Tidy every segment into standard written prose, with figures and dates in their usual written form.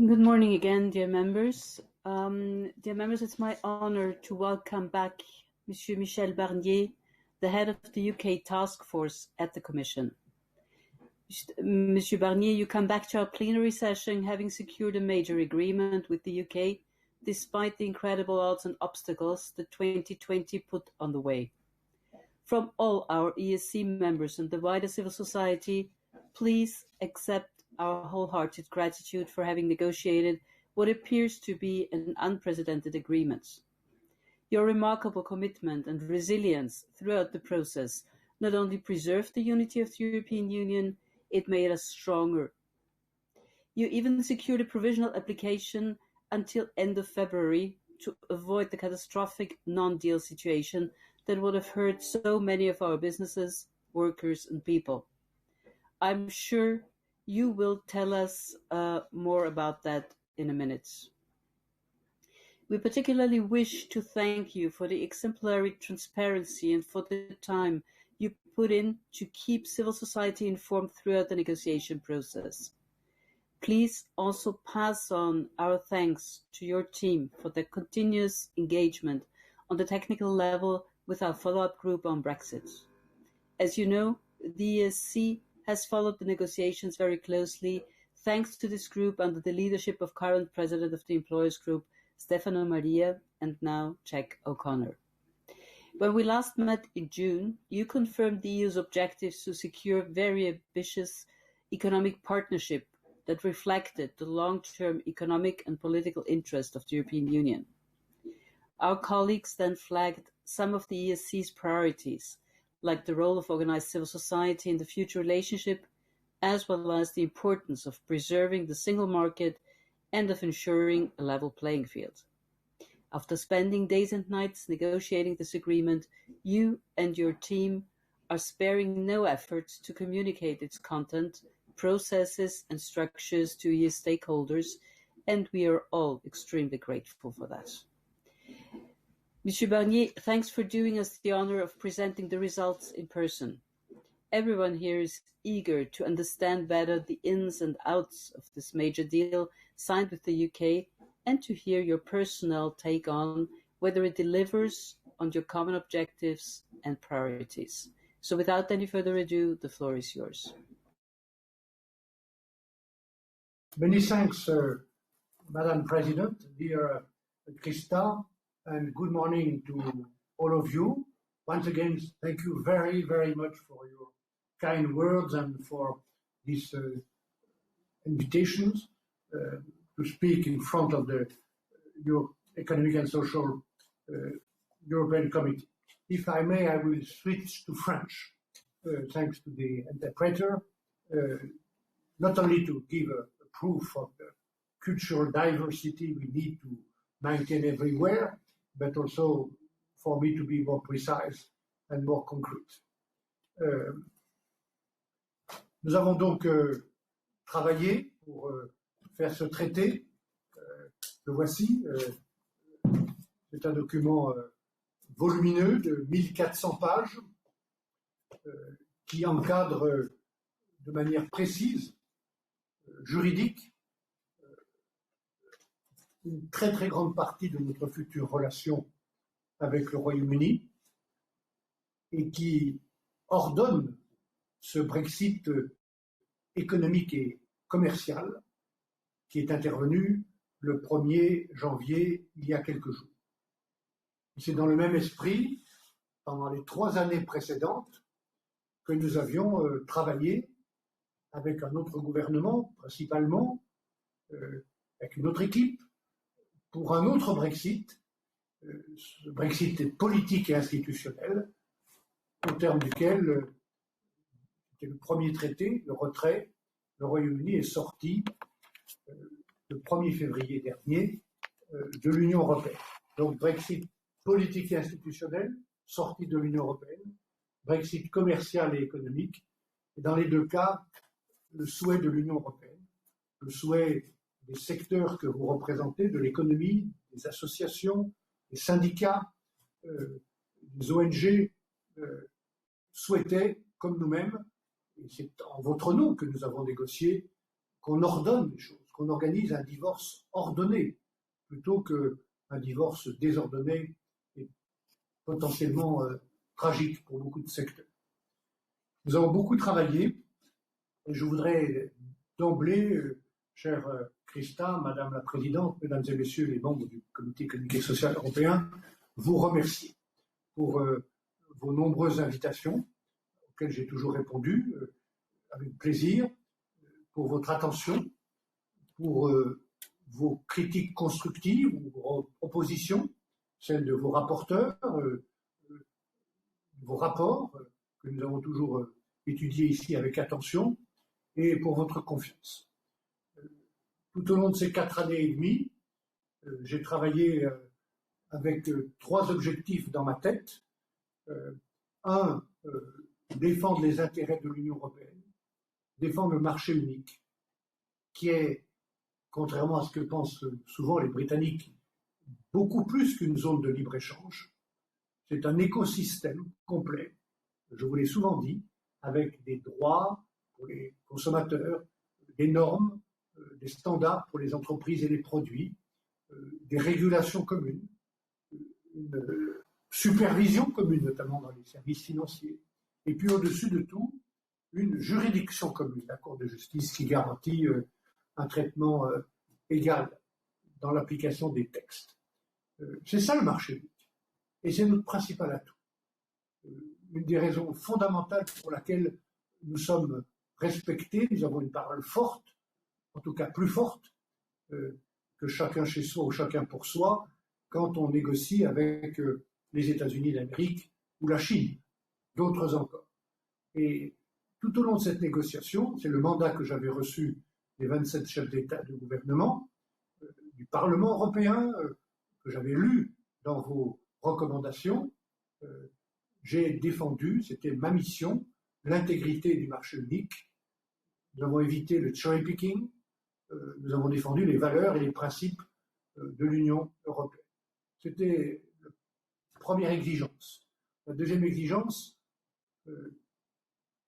Good morning again, dear members. It's my honor to welcome back Monsieur Michel Barnier, the head of the UK task force at the Commission. Monsieur Barnier, you come back to our plenary session having secured a major agreement with the UK, despite the incredible odds and obstacles that 2020 put on the way. From all our ESC members and the wider civil society, please accept our wholehearted gratitude for having negotiated what appears to be an unprecedented agreement. Your remarkable commitment and resilience throughout the process not only preserved the unity of the European Union, it made us stronger. You even secured a provisional application until end of February to avoid the catastrophic non-deal situation that would have hurt so many of our businesses, workers and people. I'm sure you will tell us more about that in a minute. We particularly wish to thank you for the exemplary transparency and for the time you put in to keep civil society informed throughout the negotiation process. Please also pass on our thanks to your team for their continuous engagement on the technical level with our follow-up group on Brexit. As you know, the ESC has followed the negotiations very closely, thanks to this group under the leadership of current President of the Employers Group, Stefano Maria, and now Jack O'Connor. When we last met in June, you confirmed the EU's objectives to secure very ambitious economic partnership that reflected the long-term economic and political interest of the European Union. Our colleagues then flagged some of the ESC's priorities, like the role of organized civil society in the future relationship, as well as the importance of preserving the single market and of ensuring a level playing field. After spending days and nights negotiating this agreement, you and your team are sparing no efforts to communicate its content, processes and structures to EU stakeholders, and we are all extremely grateful for that. Monsieur Barnier, thanks for doing us the honor of presenting the results in person. Everyone here is eager to understand better the ins and outs of this major deal signed with the UK and to hear your personal take on whether it delivers on your common objectives and priorities. So without any further ado, the floor is yours. Many thanks, Madam President, dear Krista, and good morning to all of you. Once again, thank you very, very much for your kind words and for these invitations to speak in front of the Economic and Social European Committee. If I may, I will switch to French, thanks to the interpreter, not only to give a proof of the cultural diversity we need to maintain everywhere, but also for me to be more precise and more concrete. Nous avons donc travaillé pour faire ce traité. Le voici. C'est un document volumineux de 1400 pages qui encadre de manière précise, juridique, une très très grande partie de notre future relation avec le Royaume-Uni et qui ordonne ce Brexit économique et commercial qui est intervenu le 1er janvier il y a quelques jours. C'est dans le même esprit, pendant les 3 années précédentes, que nous avions travaillé avec un autre gouvernement, principalement, avec une autre équipe, pour un autre Brexit, ce Brexit politique et institutionnel, au terme duquel, c'était le premier traité, le retrait, le Royaume-Uni est sorti le 1er février dernier de l'Union européenne. Donc Brexit politique et institutionnel, sortie de l'Union européenne, Brexit commercial et économique, et dans les deux cas, le souhait de l'Union européenne, le souhait des secteurs que vous représentez, de l'économie, des associations, des syndicats, des ONG, souhaitaient, comme nous-mêmes, et c'est en votre nom que nous avons négocié, qu'on ordonne les choses, qu'on organise un divorce ordonné, plutôt qu'un divorce désordonné et potentiellement tragique pour beaucoup de secteurs. Nous avons beaucoup travaillé, et je voudrais d'emblée, chère Christa, Madame la Présidente, Mesdames et Messieurs les membres du Comité économique et social européen, vous remercier pour vos nombreuses invitations, auxquelles j'ai toujours répondu avec plaisir, pour votre attention, pour vos critiques constructives, vos propositions, celles de vos rapporteurs, vos rapports que nous avons toujours étudiés ici avec attention, et pour votre confiance. Tout au long de ces 4 années et demie, j'ai travaillé avec 3 objectifs dans ma tête. Un, défendre les intérêts de l'Union européenne, défendre le marché unique, qui est, contrairement à ce que pensent souvent les Britanniques, beaucoup plus qu'une zone de libre-échange. C'est un écosystème complet, je vous l'ai souvent dit, avec des droits pour les consommateurs, des normes, des standards pour les entreprises et les produits, des régulations communes, une supervision commune, notamment dans les services financiers, et puis au-dessus de tout, une juridiction commune, la Cour de justice qui garantit un traitement égal dans l'application des textes. C'est ça le marché unique, et c'est notre principal atout. Une des raisons fondamentales pour laquelle nous sommes respectés, nous avons une parole forte, en tout cas plus forte que chacun chez soi ou chacun pour soi, quand on négocie avec les États-Unis d'Amérique ou la Chine, d'autres encore. Et tout au long de cette négociation, c'est le mandat que j'avais reçu des 27 chefs d'État et de gouvernement, du Parlement européen, que j'avais lu dans vos recommandations, j'ai défendu, c'était ma mission, l'intégrité du marché unique. Nous avons évité le cherry picking, nous avons défendu les valeurs et les principes de l'Union européenne. C'était la première exigence. La deuxième exigence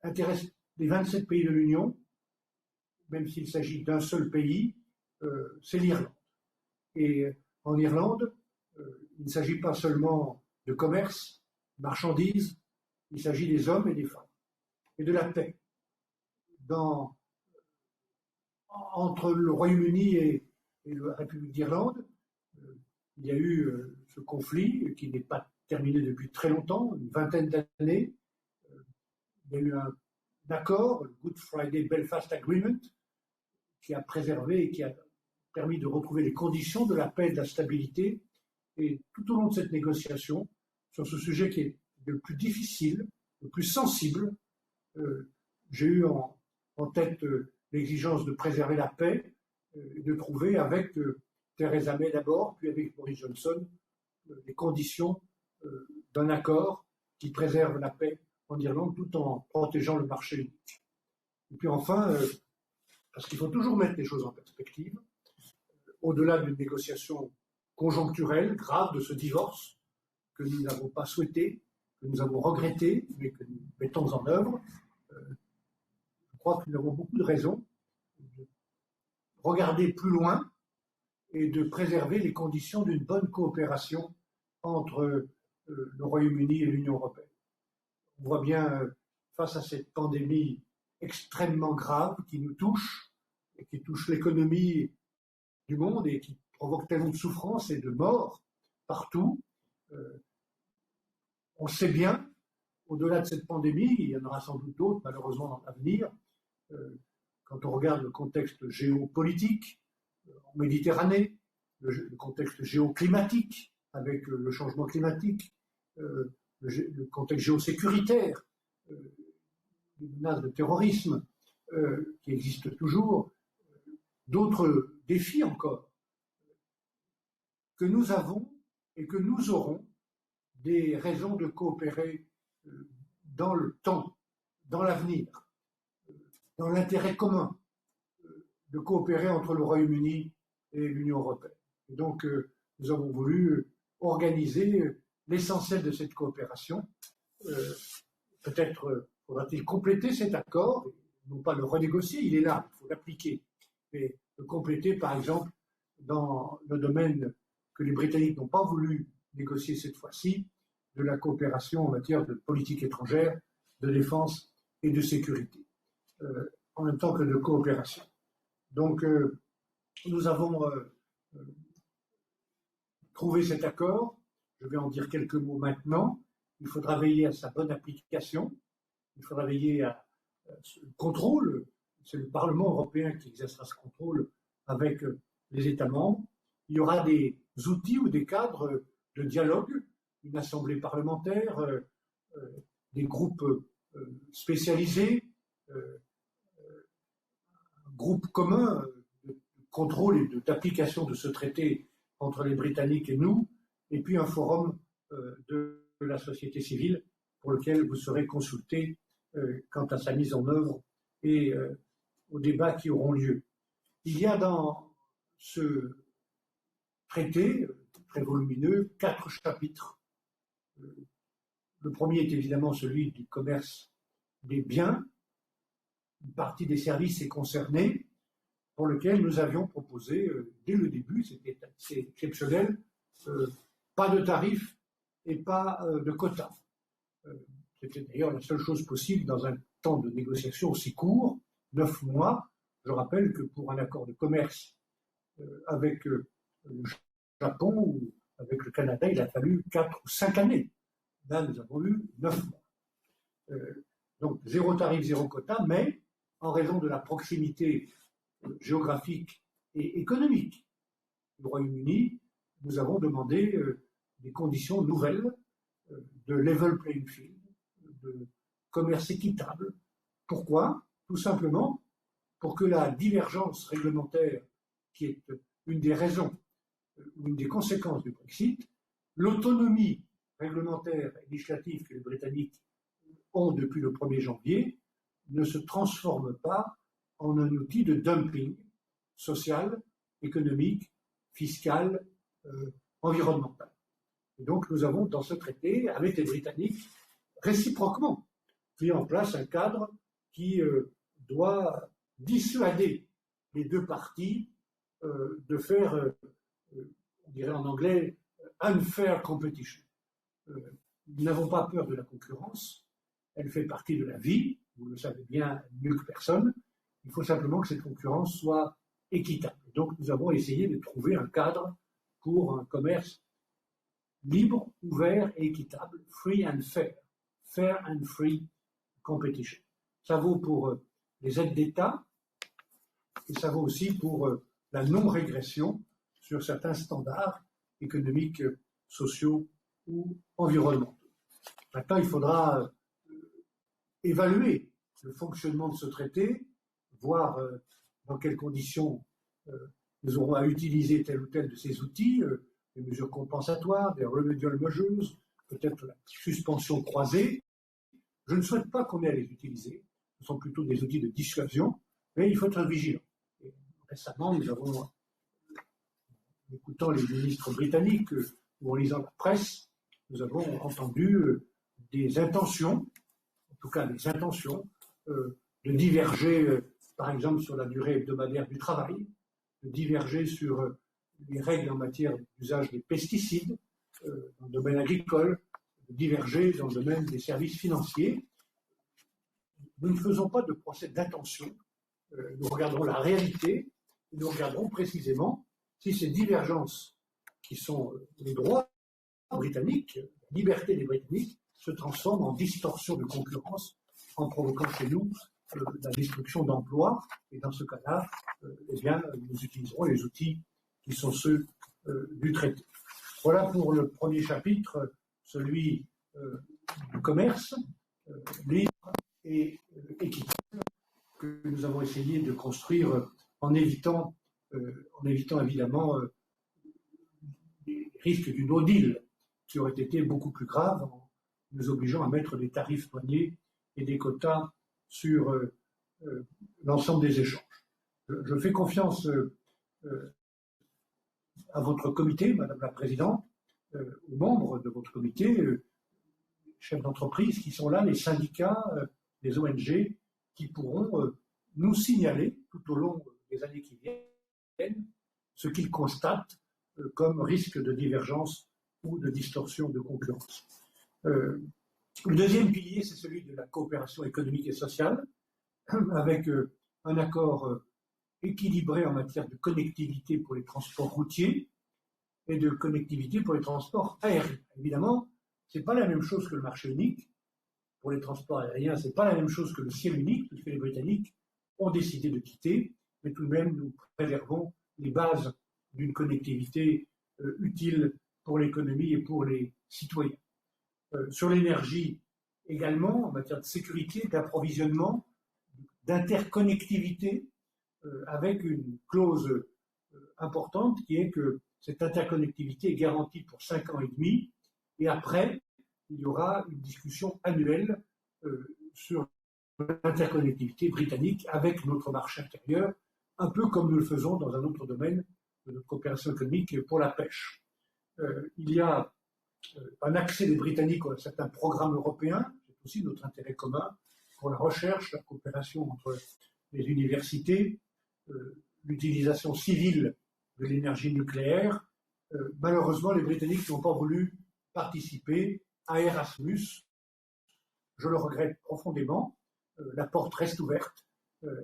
intéresse les 27 pays de l'Union, même s'il s'agit d'un seul pays, c'est l'Irlande. Et en Irlande, il ne s'agit pas seulement de commerce, marchandises, il s'agit des hommes et des femmes, et de la paix. Entre le Royaume-Uni et la République d'Irlande, il y a eu ce conflit qui n'est pas terminé depuis très longtemps, une vingtaine d'années. Il y a eu un accord, le Good Friday Belfast Agreement, qui a préservé et qui a permis de retrouver les conditions de la paix et de la stabilité. Et tout au long de cette négociation, sur ce sujet qui est le plus difficile, le plus sensible, j'ai eu en tête l'exigence de préserver la paix et de trouver avec Theresa May d'abord, puis avec Boris Johnson, les conditions d'un accord qui préserve la paix en Irlande tout en protégeant le marché unique. Et puis enfin, parce qu'il faut toujours mettre les choses en perspective, au-delà d'une négociation conjoncturelle, grave de ce divorce que nous n'avons pas souhaité, que nous avons regretté, mais que nous mettons en œuvre, je crois que nous avons beaucoup de raisons de regarder plus loin et de préserver les conditions d'une bonne coopération entre le Royaume-Uni et l'Union européenne. On voit bien, face à cette pandémie extrêmement grave qui nous touche, et qui touche l'économie du monde et qui provoque tellement de souffrance et de mort partout, on sait bien, au-delà de cette pandémie, il y en aura sans doute d'autres malheureusement dans l'avenir, quand on regarde le contexte géopolitique en Méditerranée, le contexte géoclimatique avec le changement climatique, le contexte géosécuritaire, les menaces de terrorisme qui existent toujours, d'autres défis encore, que nous avons et que nous aurons des raisons de coopérer dans le temps, dans l'avenir, dans l'intérêt commun, de coopérer entre le Royaume-Uni et l'Union européenne. Et donc, nous avons voulu organiser l'essentiel de cette coopération. Peut-être faudra-t-il compléter cet accord, non pas le renégocier, il est là, il faut l'appliquer. mais compléter, par exemple, dans le domaine que les Britanniques n'ont pas voulu négocier cette fois-ci, de la coopération en matière de politique étrangère, de défense et de sécurité, en même temps que de coopération. Donc, nous avons trouvé cet accord. Je vais en dire quelques mots maintenant. Il faudra veiller à sa bonne application. Il faudra veiller à ce contrôle. C'est le Parlement européen qui exercera ce contrôle avec les États membres. Il y aura des outils ou des cadres de dialogue, une assemblée parlementaire, des groupes spécialisés, un groupe commun de contrôle et d'application de ce traité entre les Britanniques et nous, et puis un forum de la société civile pour lequel vous serez consultés quant à sa mise en œuvre et aux débats qui auront lieu. Il y a dans ce traité très volumineux 4 chapitres. Le premier est évidemment celui du commerce des biens. Une partie des services est concernée, pour lequel nous avions proposé dès le début, c'était assez exceptionnel, pas de tarifs et pas de quotas. C'était d'ailleurs la seule chose possible dans un temps de négociation aussi court, 9 mois. Je rappelle que pour un accord de commerce avec le Japon ou avec le Canada, il a fallu 4 ou 5 années. Là, nous avons eu 9 mois. Donc, 0 tarif, 0 quota, mais en raison de la proximité géographique et économique du Royaume-Uni, nous avons demandé des conditions nouvelles de level playing field, de commerce équitable. Pourquoi? Tout simplement pour que la divergence réglementaire, qui est une des raisons ou une des conséquences du Brexit, l'autonomie réglementaire et législative que les Britanniques ont depuis le 1er janvier, ne se transforme pas en un outil de dumping social, économique, fiscal, environnemental. Et donc nous avons dans ce traité, avec les Britanniques, réciproquement, mis en place un cadre qui doit dissuader les deux parties de faire, on dirait en anglais, unfair competition. Nous n'avons pas peur de la concurrence, elle fait partie de la vie, vous le savez bien mieux que personne. Il faut simplement que cette concurrence soit équitable. Donc nous avons essayé de trouver un cadre pour un commerce libre, ouvert et équitable, free and fair, fair and free competition. Ça vaut pour les aides d'État et ça vaut aussi pour la non-régression sur certains standards économiques, sociaux ou environnementaux. Maintenant, il faudra évaluer le fonctionnement de ce traité, voir dans quelles conditions nous aurons à utiliser tel ou tel de ces outils, des mesures compensatoires, des remedial measures, peut-être la suspension croisée. Je ne souhaite pas qu'on ait à les utiliser. Ce sont plutôt des outils de dissuasion, mais il faut être vigilant. Et récemment, nous avons, en écoutant les ministres britanniques ou en lisant la presse, nous avons entendu des intentions, en tout cas des intentions, de diverger, par exemple, sur la durée hebdomadaire du travail, de diverger sur les règles en matière d'usage des pesticides dans le domaine agricole, de diverger dans le domaine des services financiers. Nous ne faisons pas de procès d'intention, nous regardons la réalité, et nous regarderons précisément si ces divergences, qui sont les droits britanniques, la liberté des Britanniques, se transforment en distorsion de concurrence, en provoquant chez nous la destruction d'emplois. Et dans ce cas-là, eh bien, nous utiliserons les outils qui sont ceux du traité. Voilà pour le premier chapitre, celui du commerce, libre et équitable, que nous avons essayé de construire en évitant évidemment les risques du no deal, qui auraient été beaucoup plus graves en nous obligeant à mettre des tarifs douaniers et des quotas sur l'ensemble des échanges. Je fais confiance à votre comité, Madame la Présidente, aux membres de votre comité, chefs d'entreprise qui sont là, les syndicats, les ONG, qui pourront nous signaler tout au long des années qui viennent ce qu'ils constatent comme risque de divergence ou de distorsion de concurrence. Le deuxième pilier, c'est celui de la coopération économique et sociale, avec un accord équilibré en matière de connectivité pour les transports routiers et de connectivité pour les transports aériens. Évidemment, ce n'est pas la même chose que le marché unique. Pour les transports aériens, ce n'est pas la même chose que le ciel unique, puisque les Britanniques ont décidé de quitter, mais tout de même, nous préservons les bases d'une connectivité utile pour l'économie et pour les citoyens. Sur l'énergie également, en matière de sécurité, d'approvisionnement, d'interconnectivité, avec une clause importante qui est que cette interconnectivité est garantie pour 5 ans et demi, et après, il y aura une discussion annuelle sur l'interconnectivité britannique avec notre marché intérieur, un peu comme nous le faisons dans un autre domaine de notre coopération économique pour la pêche. Il y a un accès des Britanniques à certains programmes européens, c'est aussi notre intérêt commun pour la recherche, la coopération entre les universités, l'utilisation civile de l'énergie nucléaire. Malheureusement, les Britanniques n'ont pas voulu participer à Erasmus. Je le regrette profondément. La porte reste ouverte,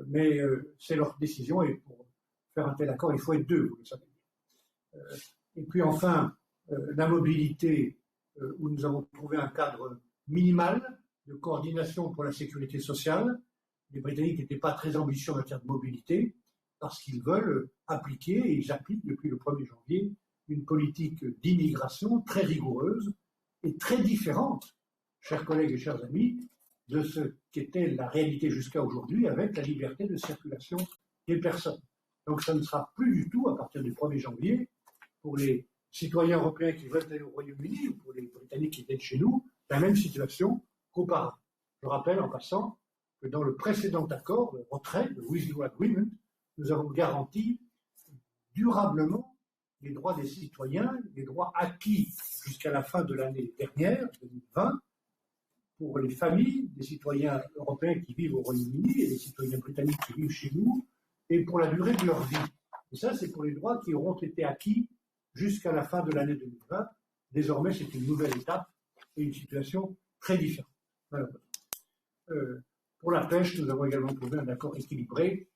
mais c'est leur décision et pour faire un tel accord, il faut être deux, vous le savez. Et puis enfin, la mobilité, où nous avons trouvé un cadre minimal de coordination pour la sécurité sociale. Les Britanniques n'étaient pas très ambitieux en matière de mobilité parce qu'ils veulent appliquer, et ils appliquent depuis le 1er janvier, une politique d'immigration très rigoureuse et très différente, chers collègues et chers amis, de ce qu'était la réalité jusqu'à aujourd'hui avec la liberté de circulation des personnes. Donc ça ne sera plus du tout, à partir du 1er janvier, pour les citoyens européens qui veulent aller au Royaume-Uni ou pour les Britanniques qui viennent chez nous, la même situation qu'auparavant. Je rappelle en passant que dans le précédent accord de retrait, le Withdrawal Agreement, nous avons garanti durablement les droits des citoyens, les droits acquis jusqu'à la fin de l'année dernière, 2020, pour les familles des citoyens européens qui vivent au Royaume-Uni et les citoyens britanniques qui vivent chez nous, et pour la durée de leur vie. Et ça, c'est pour les droits qui auront été acquis jusqu'à la fin de l'année 2020. Désormais, c'est une nouvelle étape et une situation très différente. Pour la pêche, nous avons également trouvé un accord équilibré.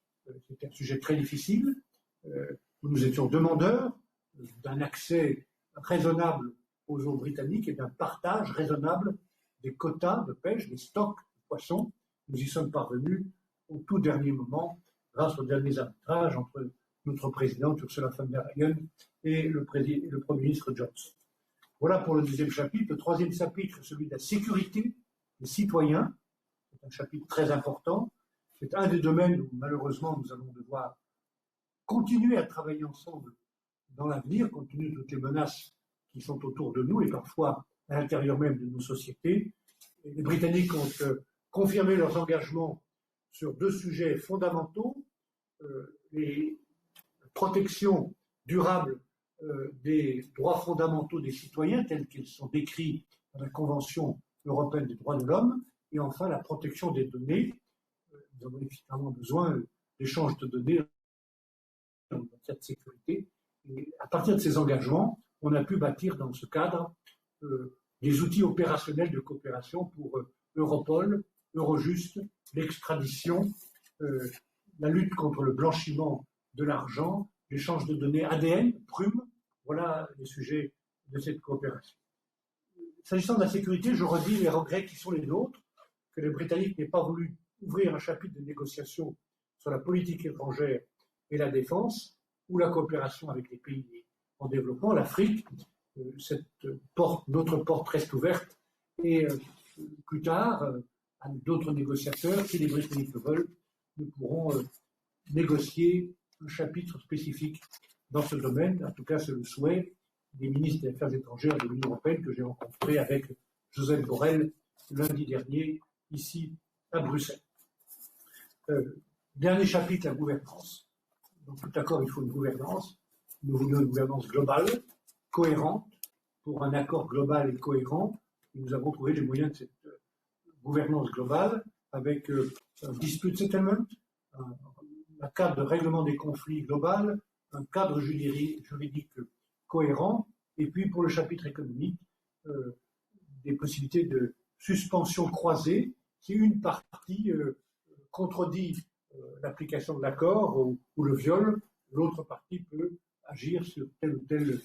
C'était un sujet très difficile. Nous étions demandeurs d'un accès raisonnable aux eaux britanniques et d'un partage raisonnable des quotas de pêche, des stocks de poissons. Nous y sommes parvenus au tout dernier moment grâce aux derniers arbitrages entre notre présidente Ursula von der Leyen et le Premier ministre Johnson. Voilà pour le deuxième chapitre. Le troisième chapitre, celui de la sécurité des citoyens. C'est un chapitre très important. C'est un des domaines où, malheureusement, nous allons devoir continuer à travailler ensemble dans l'avenir, compte tenu de toutes les menaces qui sont autour de nous et parfois à l'intérieur même de nos sociétés. Et les Britanniques ont confirmé leurs engagements sur deux sujets fondamentaux, les protections durables des droits fondamentaux des citoyens tels qu'ils sont décrits dans la Convention européenne des droits de l'homme, et enfin la protection des données. Nous avons évidemment besoin d'échanges de données en matière de sécurité. Et à partir de ces engagements, on a pu bâtir dans ce cadre des outils opérationnels de coopération pour Europol, Eurojust, l'extradition, la lutte contre le blanchiment de l'argent, l'échange de données ADN, Prüm. Voilà les sujets de cette coopération. S'agissant de la sécurité, je redis les regrets qui sont les nôtres, que les Britanniques n'aient pas voulu ouvrir un chapitre de négociation sur la politique étrangère et la défense, ou la coopération avec les pays en développement, l'Afrique. Notre porte reste ouverte, et plus tard, à d'autres négociateurs, si les Britanniques le veulent, nous pourrons négocier un chapitre spécifique dans ce domaine. En tout cas, c'est le souhait des ministres des Affaires étrangères de l'Union européenne que j'ai rencontré avec Joseph Borrell lundi dernier, ici à Bruxelles. Dernier chapitre, la gouvernance. Dans tout accord, il faut une gouvernance. Nous voulons une gouvernance globale, cohérente, pour un accord global et cohérent. Et nous avons trouvé les moyens de cette gouvernance globale avec un dispute settlement, un cadre de règlement des conflits global, un cadre juridique cohérent, et puis pour le chapitre économique, des possibilités de suspension croisée si une partie contredit l'application de l'accord ou le viol, l'autre partie peut agir sur telle ou telle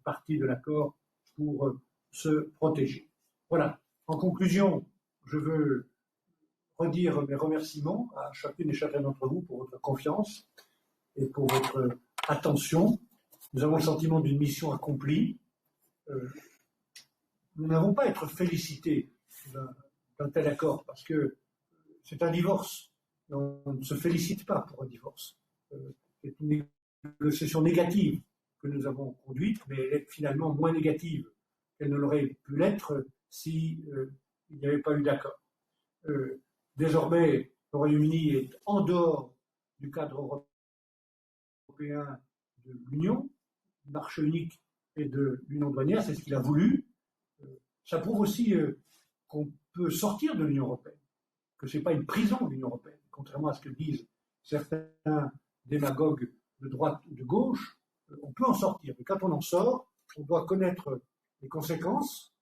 partie de l'accord pour se protéger. Voilà. En conclusion, je veux redire mes remerciements à chacune et chacun d'entre vous pour votre confiance et pour votre attention. Nous avons le sentiment d'une mission accomplie. Nous n'avons pas à être félicités d'un tel accord parce que c'est un divorce. On ne se félicite pas pour un divorce. C'est une négociation négative que nous avons conduite, mais elle est finalement moins négative qu'elle ne l'aurait pu l'être si il n'y avait pas eu d'accord. Désormais, le Royaume-Uni est en dehors du cadre européen de l'Union, du marché unique et de l'Union douanière, c'est ce qu'il a voulu. Ça prouve aussi qu'on peut sortir de l'Union européenne, que ce n'est pas une prison, l'Union européenne, contrairement à ce que disent certains démagogues de droite ou de gauche. On peut en sortir, mais quand on en sort, on doit connaître les conséquences,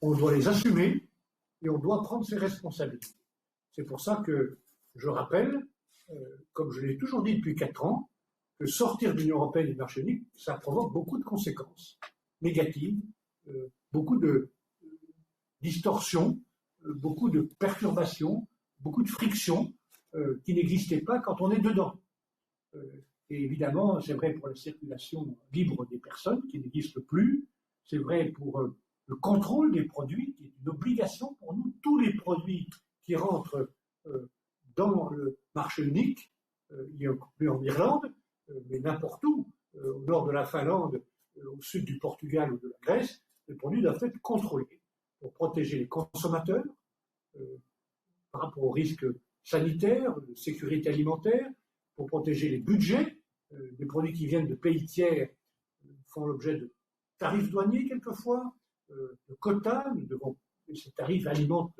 on doit les assumer et on doit prendre ses responsabilités. C'est pour ça que je rappelle, comme je l'ai toujours dit depuis 4 ans, que sortir de l'Union européenne et du marché unique, ça provoque beaucoup de conséquences négatives, beaucoup de distorsions, beaucoup de perturbations, beaucoup de frictions qui n'existaient pas quand on est dedans. Et évidemment, c'est vrai pour la circulation libre des personnes qui n'existe plus, c'est vrai pour le contrôle des produits, qui est une obligation pour nous. Tous les produits qui rentrent dans le marché unique, y compris en Irlande, mais n'importe où, au nord de la Finlande, au sud du Portugal ou de la Grèce, les produits doivent être contrôlés pour protéger les consommateurs par rapport aux risques sanitaires, de sécurité alimentaire, pour protéger les budgets. Des produits qui viennent de pays tiers font l'objet de tarifs douaniers quelquefois, de quotas. Ces tarifs alimentent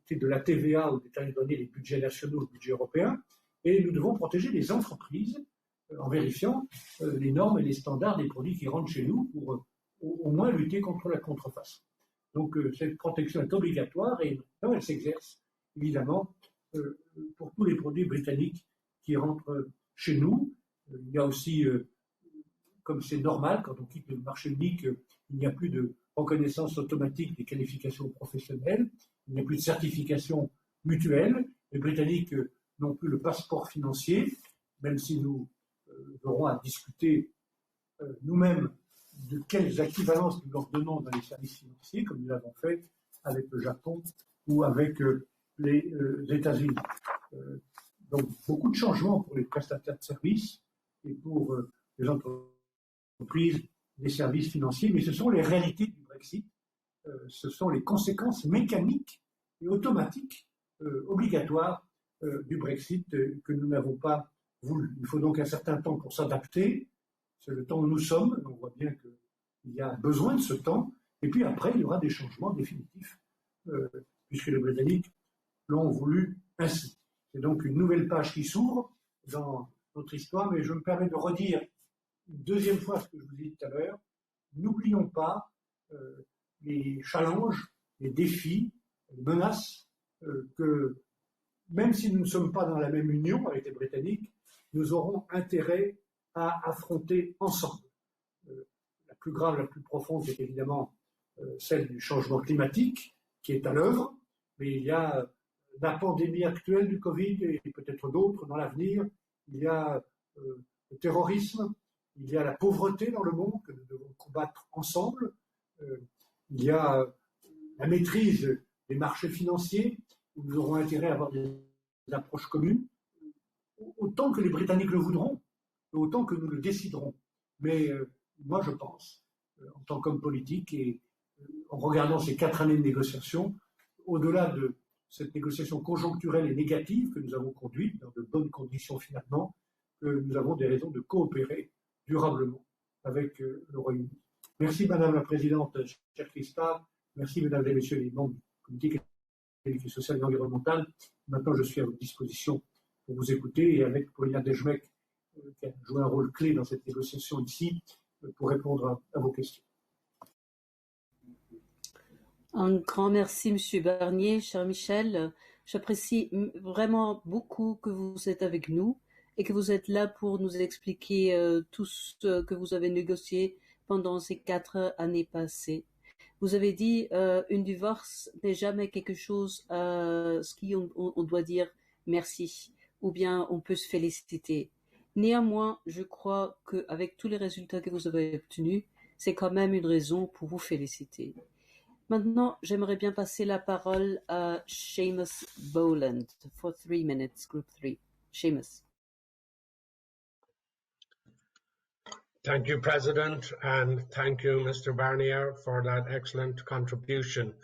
de la TVA ou des tarifs douaniers les budgets nationaux, le budget européen, et nous devons protéger les entreprises en vérifiant les normes et les standards des produits qui rentrent chez nous pour au moins lutter contre la contrefaçon. Donc cette protection est obligatoire et maintenant elle s'exerce évidemment pour tous les produits britanniques qui rentrent chez nous. Il y a aussi, comme c'est normal, quand on quitte le marché unique, il n'y a plus de reconnaissance automatique des qualifications professionnelles, il n'y a plus de certification mutuelle. Les Britanniques n'ont plus le passeport financier, même si nous aurons à discuter nous-mêmes de quelles équivalences nous leur donnons dans les services financiers, comme nous l'avons fait avec le Japon ou avec les États-Unis. Donc, beaucoup de changements pour les prestataires de services et pour les entreprises des services financiers, mais ce sont les réalités du Brexit, ce sont les conséquences mécaniques et automatiques, obligatoires du Brexit que nous n'avons pas voulu. Il faut donc un certain temps pour s'adapter, c'est le temps où nous sommes, on voit bien qu'il y a besoin de ce temps, et puis après il y aura des changements définitifs, puisque les Britanniques l'ont voulu ainsi. C'est donc une nouvelle page qui s'ouvre dans notre histoire, mais je me permets de redire une deuxième fois ce que je vous ai dit tout à l'heure. N'oublions pas les challenges, les défis, les menaces que, même si nous ne sommes pas dans la même union avec les Britanniques, nous aurons intérêt à affronter ensemble. La plus grave, la plus profonde, c'est évidemment celle du changement climatique qui est à l'œuvre, mais il y a la pandémie actuelle du Covid et peut-être d'autres dans l'avenir. Il y a le terrorisme, il y a la pauvreté dans le monde que nous devons combattre ensemble. Il y a la maîtrise des marchés financiers où nous aurons intérêt à avoir des approches communes, autant que les Britanniques le voudront, autant que nous le déciderons. Mais moi, je pense, en tant qu'homme politique et en regardant ces 4 années de négociation, au-delà de cette négociation conjoncturelle et négative que nous avons conduite dans de bonnes conditions finalement, que nous avons des raisons de coopérer durablement avec le Royaume-Uni. Merci Madame la Présidente, chère Christa. Merci Mesdames et Messieurs les membres du Comité économique, social et environnemental. Maintenant, je suis à votre disposition pour vous écouter et avec Paulina Dejmec, qui a joué un rôle clé dans cette négociation ici, pour répondre à vos questions. Un grand merci, Monsieur Barnier, cher Michel. J'apprécie vraiment beaucoup que vous êtes avec nous et que vous êtes là pour nous expliquer tout ce que vous avez négocié pendant ces 4 années passées. Vous avez dit une divorce n'est jamais quelque chose ce qui on doit dire merci ou bien on peut se féliciter. Néanmoins, je crois qu'avec tous les résultats que vous avez obtenus, c'est quand même une raison pour vous féliciter. Maintenant, j'aimerais bien passer la parole à Seamus Boland for 3 minutes, Group 3. Seamus. Thank you, President, and thank you, Mr. Barnier, for that excellent contribution.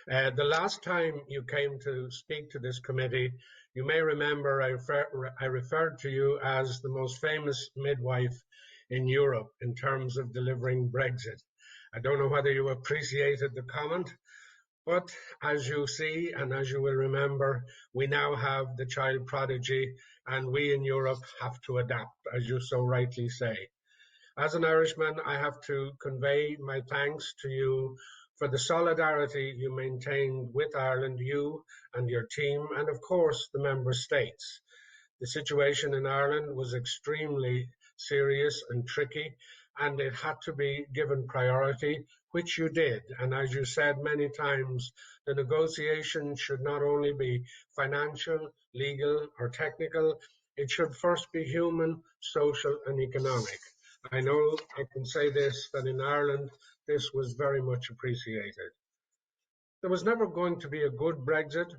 The last time you came to speak to this committee, you may remember I referred to you as the most famous midwife in Europe in terms of delivering Brexit. I don't know whether you appreciated the comment, but as you see, and as you will remember, we now have the child prodigy, and we in Europe have to adapt, as you so rightly say. As an Irishman, I have to convey my thanks to you for the solidarity you maintained with Ireland, you and your team, and of course the member states. The situation in Ireland was extremely serious and tricky, and it had to be given priority, which you did. And as you said many times, the negotiation should not only be financial, legal, or technical, it should first be human, social, and economic. I know I can say this, that in Ireland, this was very much appreciated. There was never going to be a good Brexit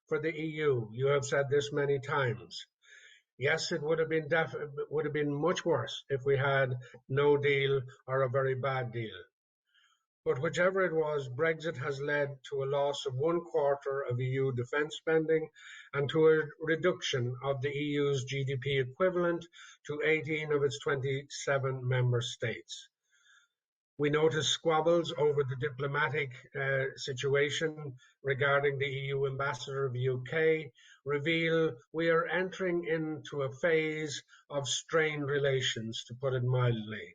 for the EU. You have said this many times. Yes, it would have been much worse if we had no deal or a very bad deal. But whichever it was, Brexit has led to a loss of 1/4 of EU defence spending and to a reduction of the EU's GDP equivalent to 18 of its 27 member states. We notice squabbles over the diplomatic situation regarding the EU ambassador of the UK reveal we are entering into a phase of strained relations, to put it mildly.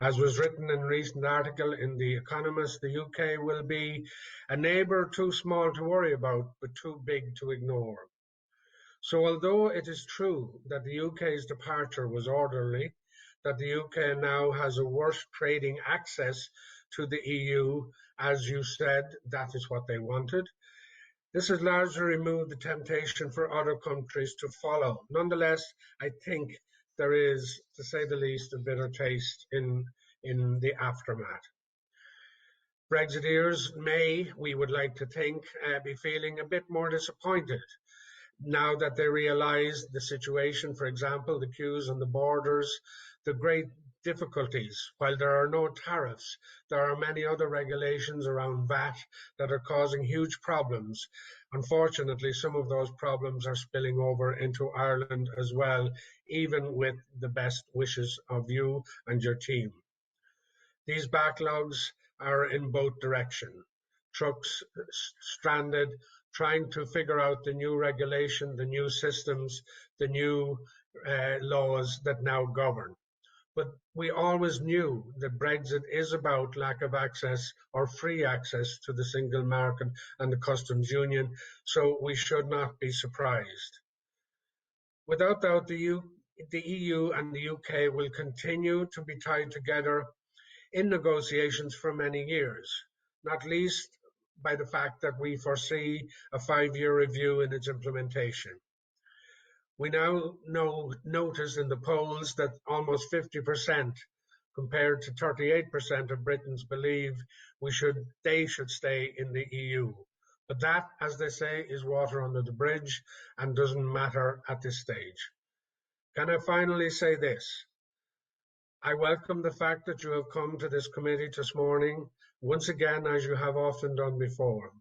As was written in a recent article in The Economist, the UK will be a neighbour too small to worry about, but too big to ignore. So although it is true that the UK's departure was orderly, that the UK now has a worse trading access to the EU, as you said, that is what they wanted, this has largely removed the temptation for other countries to follow. Nonetheless, I think there is, to say the least, a bitter taste in the aftermath. Brexiteers may, we would like to think, be feeling a bit more disappointed now that they realise the situation, for example, the queues on the borders, the great difficulties. While there are no tariffs, there are many other regulations around VAT that are causing huge problems. Unfortunately, some of those problems are spilling over into Ireland as well, even with the best wishes of you and your team. These backlogs are in both directions. Trucks stranded, trying to figure out the new regulation, the new systems, the new laws that now govern. But we always knew that Brexit is about lack of access or free access to the single market and the customs union, so we should not be surprised. Without doubt, the EU and the UK will continue to be tied together in negotiations for many years, not least by the fact that we foresee a 5-year review in its implementation. We now notice in the polls that almost 50%, compared to 38% of Britons, believe they should stay in the EU. But that, as they say, is water under the bridge and doesn't matter at this stage. Can I finally say this? I welcome the fact that you have come to this committee this morning, once again, as you have often done before.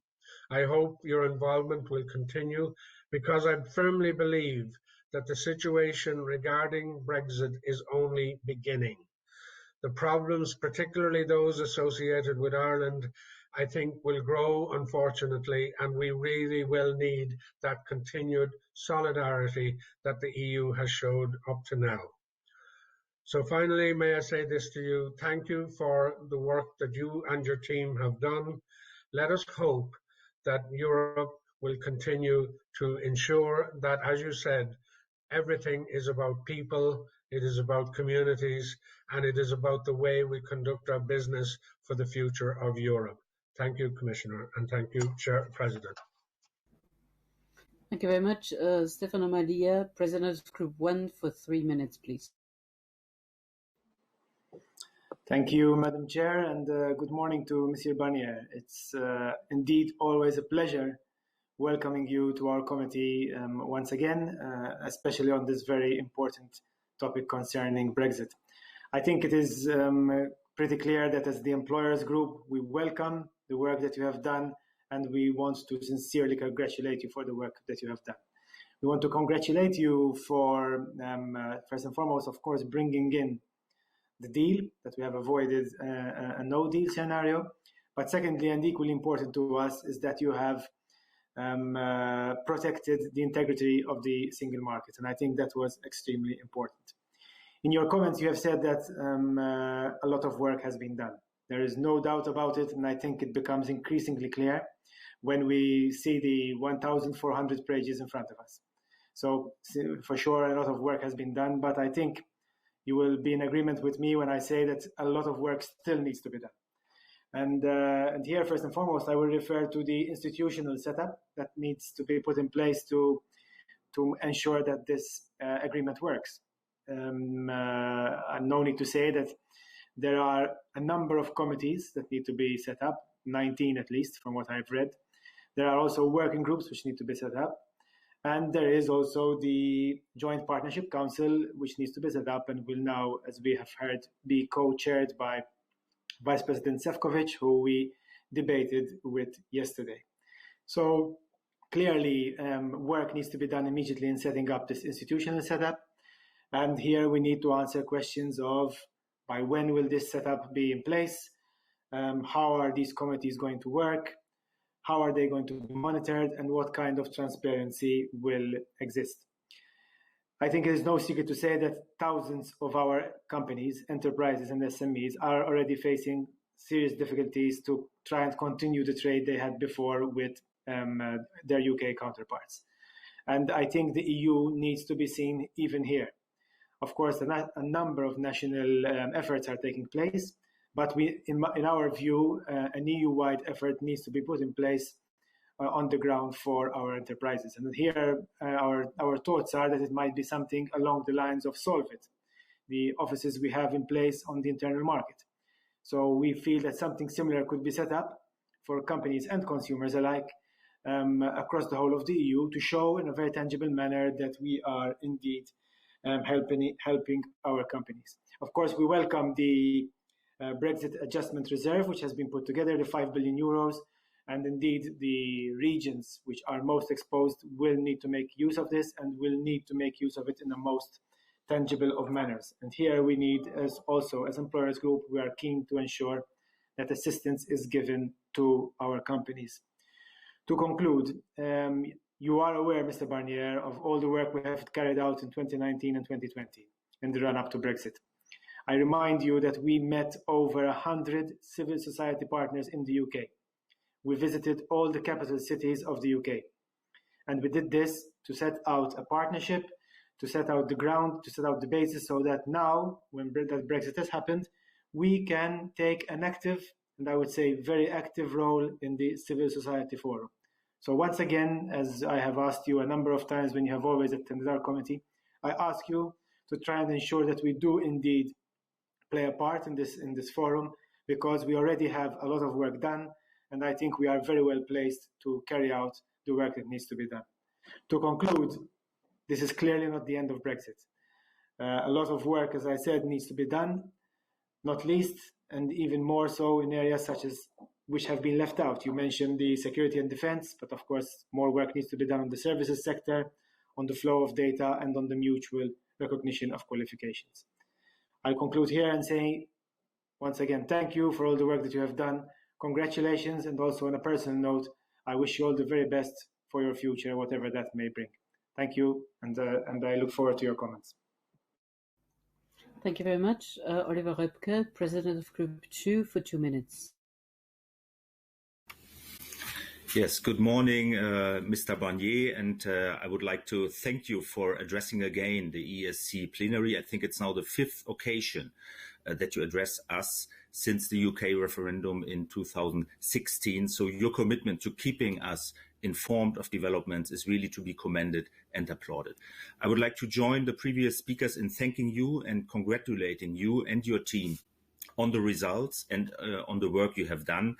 I hope your involvement will continue, because I firmly believe that the situation regarding Brexit is only beginning. The problems, particularly those associated with Ireland, I think will grow, unfortunately, and we really will need that continued solidarity that the EU has showed up to now. So finally, may I say this to you, thank you for the work that you and your team have done. Let us hope that Europe will continue to ensure that, as you said, everything is about people, it is about communities, and it is about the way we conduct our business for the future of Europe. Thank you, Commissioner, and thank you, Chair President. Thank you very much. Stefano Malia, President of Group 1, for 3 minutes, please. Thank you, Madam Chair, and good morning to Monsieur Barnier. It's indeed always a pleasure welcoming you to our committee once again, especially on this very important topic concerning Brexit. I think it is pretty clear that as the employers group, we welcome the work that you have done, and we want to sincerely congratulate you for the work that you have done. We want to congratulate you for, first and foremost, of course, bringing in the deal, that we have avoided a no-deal scenario. But secondly, and equally important to us, is that you have protected the integrity of the single market. And I think that was extremely important. In your comments, you have said that a lot of work has been done. There is no doubt about it, and I think it becomes increasingly clear when we see the 1,400 pages in front of us. So for sure, a lot of work has been done, but I think you will be in agreement with me when I say that a lot of work still needs to be done. And here, first and foremost, I will refer to the institutional setup that needs to be put in place to ensure that this agreement works. No need to say that there are a number of committees that need to be set up, 19 at least, from what I've read. There are also working groups which need to be set up. And there is also the Joint Partnership Council, which needs to be set up and will now, as we have heard, be co-chaired by Vice President Šefčovič, who we debated with yesterday. So clearly, work needs to be done immediately in setting up this institutional setup. And here we need to answer questions of by when will this setup be in place? How are these committees going to work? How are they going to be monitored? And what kind of transparency will exist? I think it is no secret to say that thousands of our companies, enterprises and SMEs are already facing serious difficulties to try and continue the trade they had before with their UK counterparts. And I think the EU needs to be seen even here. Of course, a number of national efforts are taking place, but in our view, an EU-wide effort needs to be put in place on the ground for our enterprises. And here, our thoughts are that it might be something along the lines of Solvit, the offices we have in place on the internal market. So we feel that something similar could be set up for companies and consumers alike across the whole of the EU to show in a very tangible manner that we are indeed helping our companies. Of course, we welcome the Brexit Adjustment Reserve, which has been put together, the 5 billion euros, and indeed the regions which are most exposed will need to make use of this and will need to make use of it in the most tangible of manners. And here we need, as Employers Group, we are keen to ensure that assistance is given to our companies. To conclude, you are aware, Mr. Barnier, of all the work we have carried out in 2019 and 2020 in the run-up to Brexit. I remind you that we met over 100 civil society partners in the UK. We visited all the capital cities of the UK. And we did this to set out a partnership, to set out the ground, to set out the basis so that now, when that Brexit has happened, we can take an active, and I would say very active role in the civil society forum. So once again, as I have asked you a number of times when you have always attended our committee, I ask you to try and ensure that we do indeed play a part in this forum, because we already have a lot of work done, and I think we are very well placed to carry out the work that needs to be done. To conclude, this is clearly not the end of Brexit. A lot of work, as I said, needs to be done, not least and even more so in areas such as which have been left out. You mentioned the security and defense, but of course more work needs to be done on the services sector, on the flow of data, and on the mutual recognition of qualifications. I'll conclude here and say, once again, thank you for all the work that you have done. Congratulations, and also on a personal note, I wish you all the very best for your future, whatever that may bring. Thank you, and I look forward to your comments. Thank you very much. Oliver Röpke, President of Group 2, for 2 minutes. Yes, good morning, Mr. Barnier, and I would like to thank you for addressing again the ESC plenary. I think it's now the 5th occasion that you address us since the UK referendum in 2016. So your commitment to keeping us informed of developments is really to be commended and applauded. I would like to join the previous speakers in thanking you and congratulating you and your team on the results and on the work you have done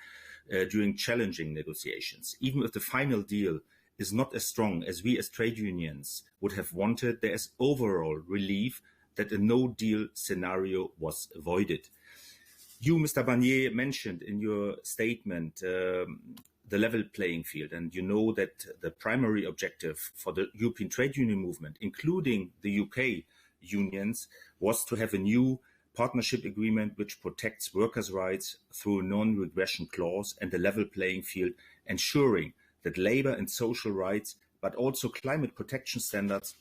during challenging negotiations. Even if the final deal is not as strong as we as trade unions would have wanted, there is overall relief that a no-deal scenario was avoided. You, Mr. Barnier, mentioned in your statement the level playing field, and you know that the primary objective for the European trade union movement, including the UK unions, was to have a new partnership agreement which protects workers' rights through a non-regression clause and a level playing field, ensuring that labour and social rights, but also climate protection standards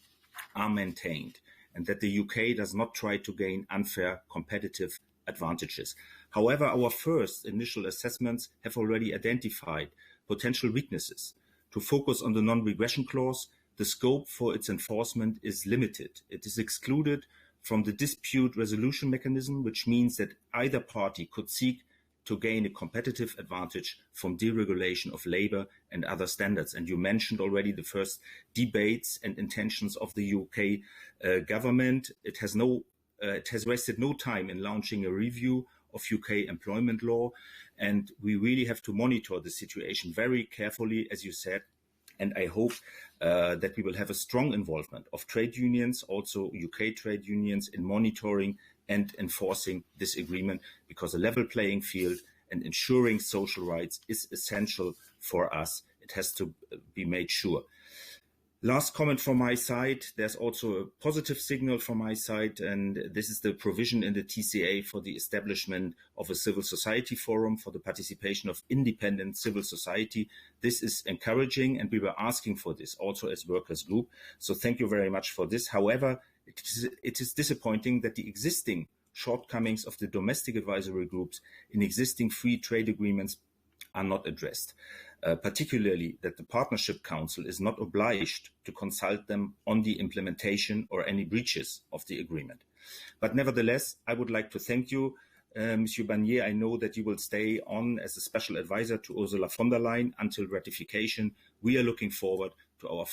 are maintained, and that the UK does not try to gain unfair competitive advantages. However, our first initial assessments have already identified potential weaknesses. To focus on the non-regression clause, the scope for its enforcement is limited. It is excluded from the dispute resolution mechanism, which means that either party could seek to gain a competitive advantage from deregulation of labour and other standards. And you mentioned already the first debates and intentions of the UK government. It has wasted no time in launching a review of UK employment law, and we really have to monitor the situation very carefully, as you said. And I hope that we will have a strong involvement of trade unions, also UK trade unions, in monitoring and enforcing this agreement, because a level playing field and ensuring social rights is essential for us. It has to be made sure. Last comment from my side, there's also a positive signal from my side, and this is the provision in the TCA for the establishment of a civil society forum for the participation of independent civil society. This is encouraging, and we were asking for this also as workers' group. So thank you very much for this. However, it is disappointing that the existing shortcomings of the domestic advisory groups in existing free trade agreements are not addressed. Particularly that the Partnership Council is not obliged to consult them on the implementation or any breaches of the agreement. But nevertheless, I would like to thank you, Monsieur Barnier. I know that you will stay on as a special advisor to Ursula von der Leyen until ratification. We are looking forward to our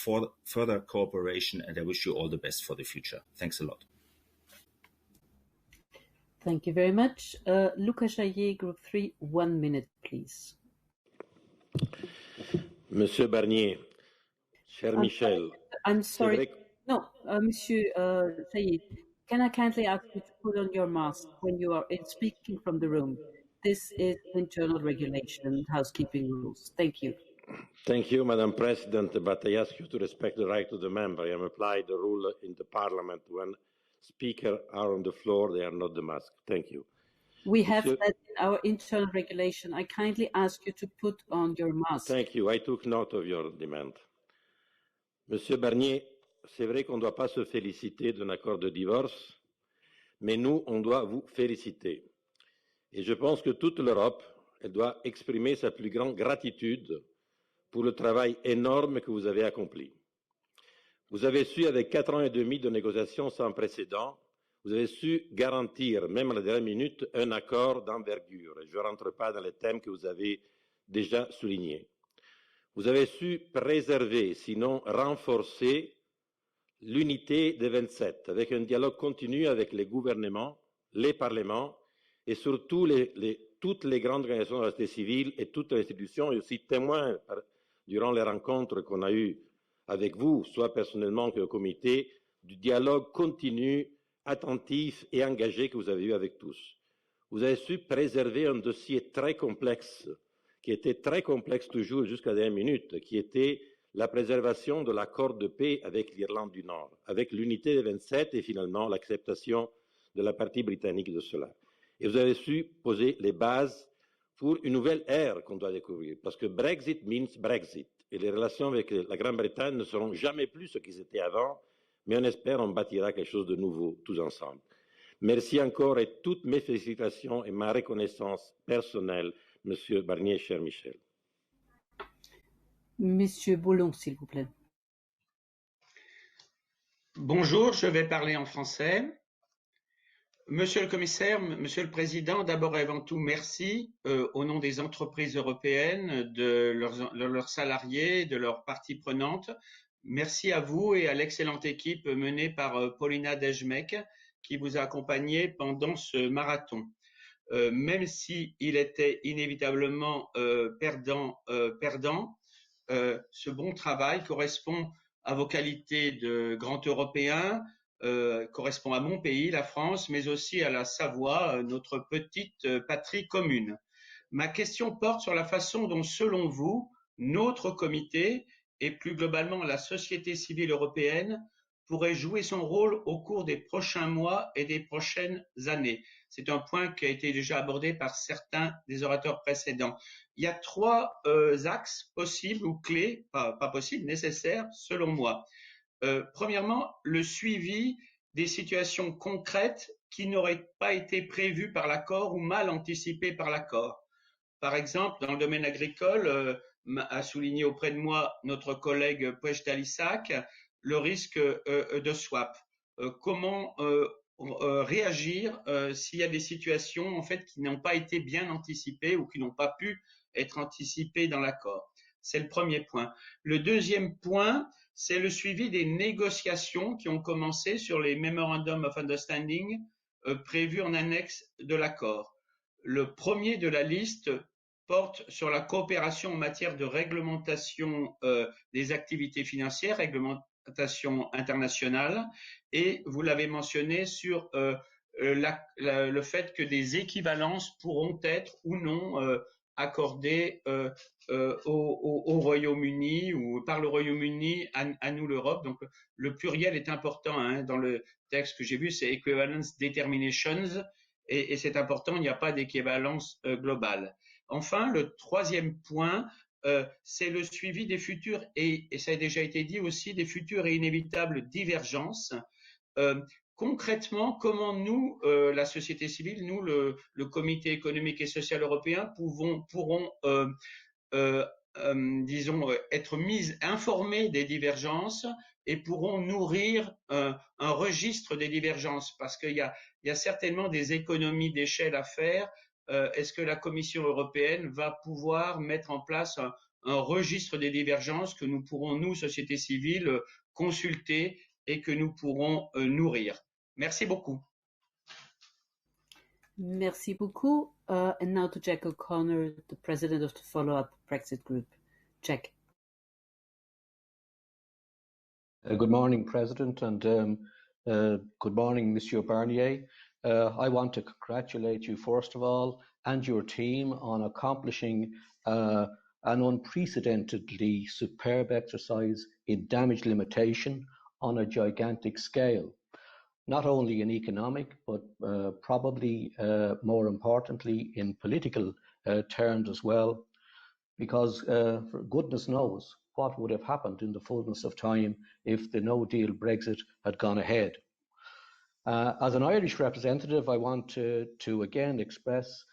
further cooperation, and I wish you all the best for the future. Thanks a lot. Thank you very much. Luca Chaillet, Group 3, 1 minute, please. Monsieur Barnier, cher Michel. I'm sorry. No, Monsieur Chaillet, can I kindly ask you to put on your mask when you are speaking from the room? This is internal regulation, housekeeping rules. Thank you. Thank you, Madam President, but I ask you to respect the right of the member. I am applied the rule in the Parliament when speakers are on the floor, they are not the mask. Thank you. We have that in our internal regulation. I kindly ask you to put on your mask. Thank you. I took note of your demand. Monsieur Barnier, c'est vrai qu'on ne doit pas se féliciter d'un accord de divorce, mais nous, on doit vous féliciter. Et je pense que toute l'Europe, elle doit exprimer sa plus grande gratitude pour le travail énorme que vous avez accompli. Vous avez su, avec 4 ans et demi de négociations sans précédent, vous avez su garantir, même à la dernière minute, un accord d'envergure. Je ne rentre pas dans les thèmes que vous avez déjà soulignés. Vous avez su préserver, sinon renforcer, l'unité des 27, avec un dialogue continu avec les gouvernements, les parlements et surtout toutes les grandes organisations de la société civile et toutes les institutions, et aussi témoins durant les rencontres qu'on a eues avec vous, soit personnellement que au comité, du dialogue continu, attentif et engagé que vous avez eu avec tous. Vous avez su préserver un dossier très complexe, qui était très complexe toujours jusqu'à la dernière minute, qui était la préservation de l'accord de paix avec l'Irlande du Nord, avec l'unité des 27 et finalement l'acceptation de la partie britannique de cela. Et vous avez su poser les bases pour une nouvelle ère qu'on doit découvrir, parce que Brexit means Brexit, et les relations avec la Grande-Bretagne ne seront jamais plus ce qu'ils étaient avant, mais on espère on bâtira quelque chose de nouveau tous ensemble. Merci encore et toutes mes félicitations et ma reconnaissance personnelle, Monsieur Barnier, cher Michel. Monsieur Boulon, s'il vous plaît. Bonjour, je vais parler en français. Monsieur le commissaire, monsieur le président, d'abord et avant tout, merci au nom des entreprises européennes, de leurs salariés, de leurs parties prenantes. Merci à vous et à l'excellente équipe menée par Paulina Dejmek qui vous a accompagné pendant ce marathon. Même s'il était inévitablement perdant, ce bon travail correspond à vos qualités de grand Européen, correspond à mon pays, la France, mais aussi à la Savoie, notre petite patrie commune. Ma question porte sur la façon dont, selon vous, notre comité et plus globalement la société civile européenne pourrait jouer son rôle au cours des prochains mois et des prochaines années. C'est un point qui a été déjà abordé par certains des orateurs précédents. Il y a trois axes possibles ou clés, pas possibles, nécessaires selon moi. Premièrement, le suivi des situations concrètes qui n'auraient pas été prévues par l'accord ou mal anticipées par l'accord. Par exemple, dans le domaine agricole, a souligné auprès de moi notre collègue Pwechtalissak, le risque de swap. Comment réagir s'il y a des situations en fait qui n'ont pas été bien anticipées ou qui n'ont pas pu être anticipées dans l'accord. C'est le premier point. Le deuxième point, c'est le suivi des négociations qui ont commencé sur les Memorandum of Understanding prévus en annexe de l'accord. Le premier de la liste porte sur la coopération en matière de réglementation des activités financières, réglementation internationale, et vous l'avez mentionné sur le fait que des équivalences pourront être ou non accordées au Royaume-Uni ou par le Royaume-Uni à nous l'Europe. Donc le pluriel est important hein, dans le texte que j'ai vu, c'est Equivalence Determinations, et c'est important, il n'y a pas d'équivalence globale. Enfin, le troisième point, c'est le suivi des futures, et ça a déjà été dit aussi, des futures et inévitables divergences. Concrètement, comment nous, la société civile, nous, le Comité économique et social européen, pourrons disons, être informés des divergences et pourront nourrir un registre des divergences, parce qu'il y a certainement des économies d'échelle à faire. Est-ce que la Commission européenne va pouvoir mettre en place un registre des divergences que nous pourrons, nous, société civile, consulter et que nous pourrons nourrir? Merci beaucoup. Merci beaucoup. And now to Jack O'Connor, the president of the follow-up Brexit group. Jack. Good morning, President, and good morning, Monsieur Barnier. I want to congratulate you, first of all, and your team on accomplishing an unprecedentedly superb exercise in damage limitation on a gigantic scale. Not only in economic, but probably more importantly in political terms as well, because for goodness knows what would have happened in the fullness of time if the no-deal Brexit had gone ahead. As an Irish representative, I want to again express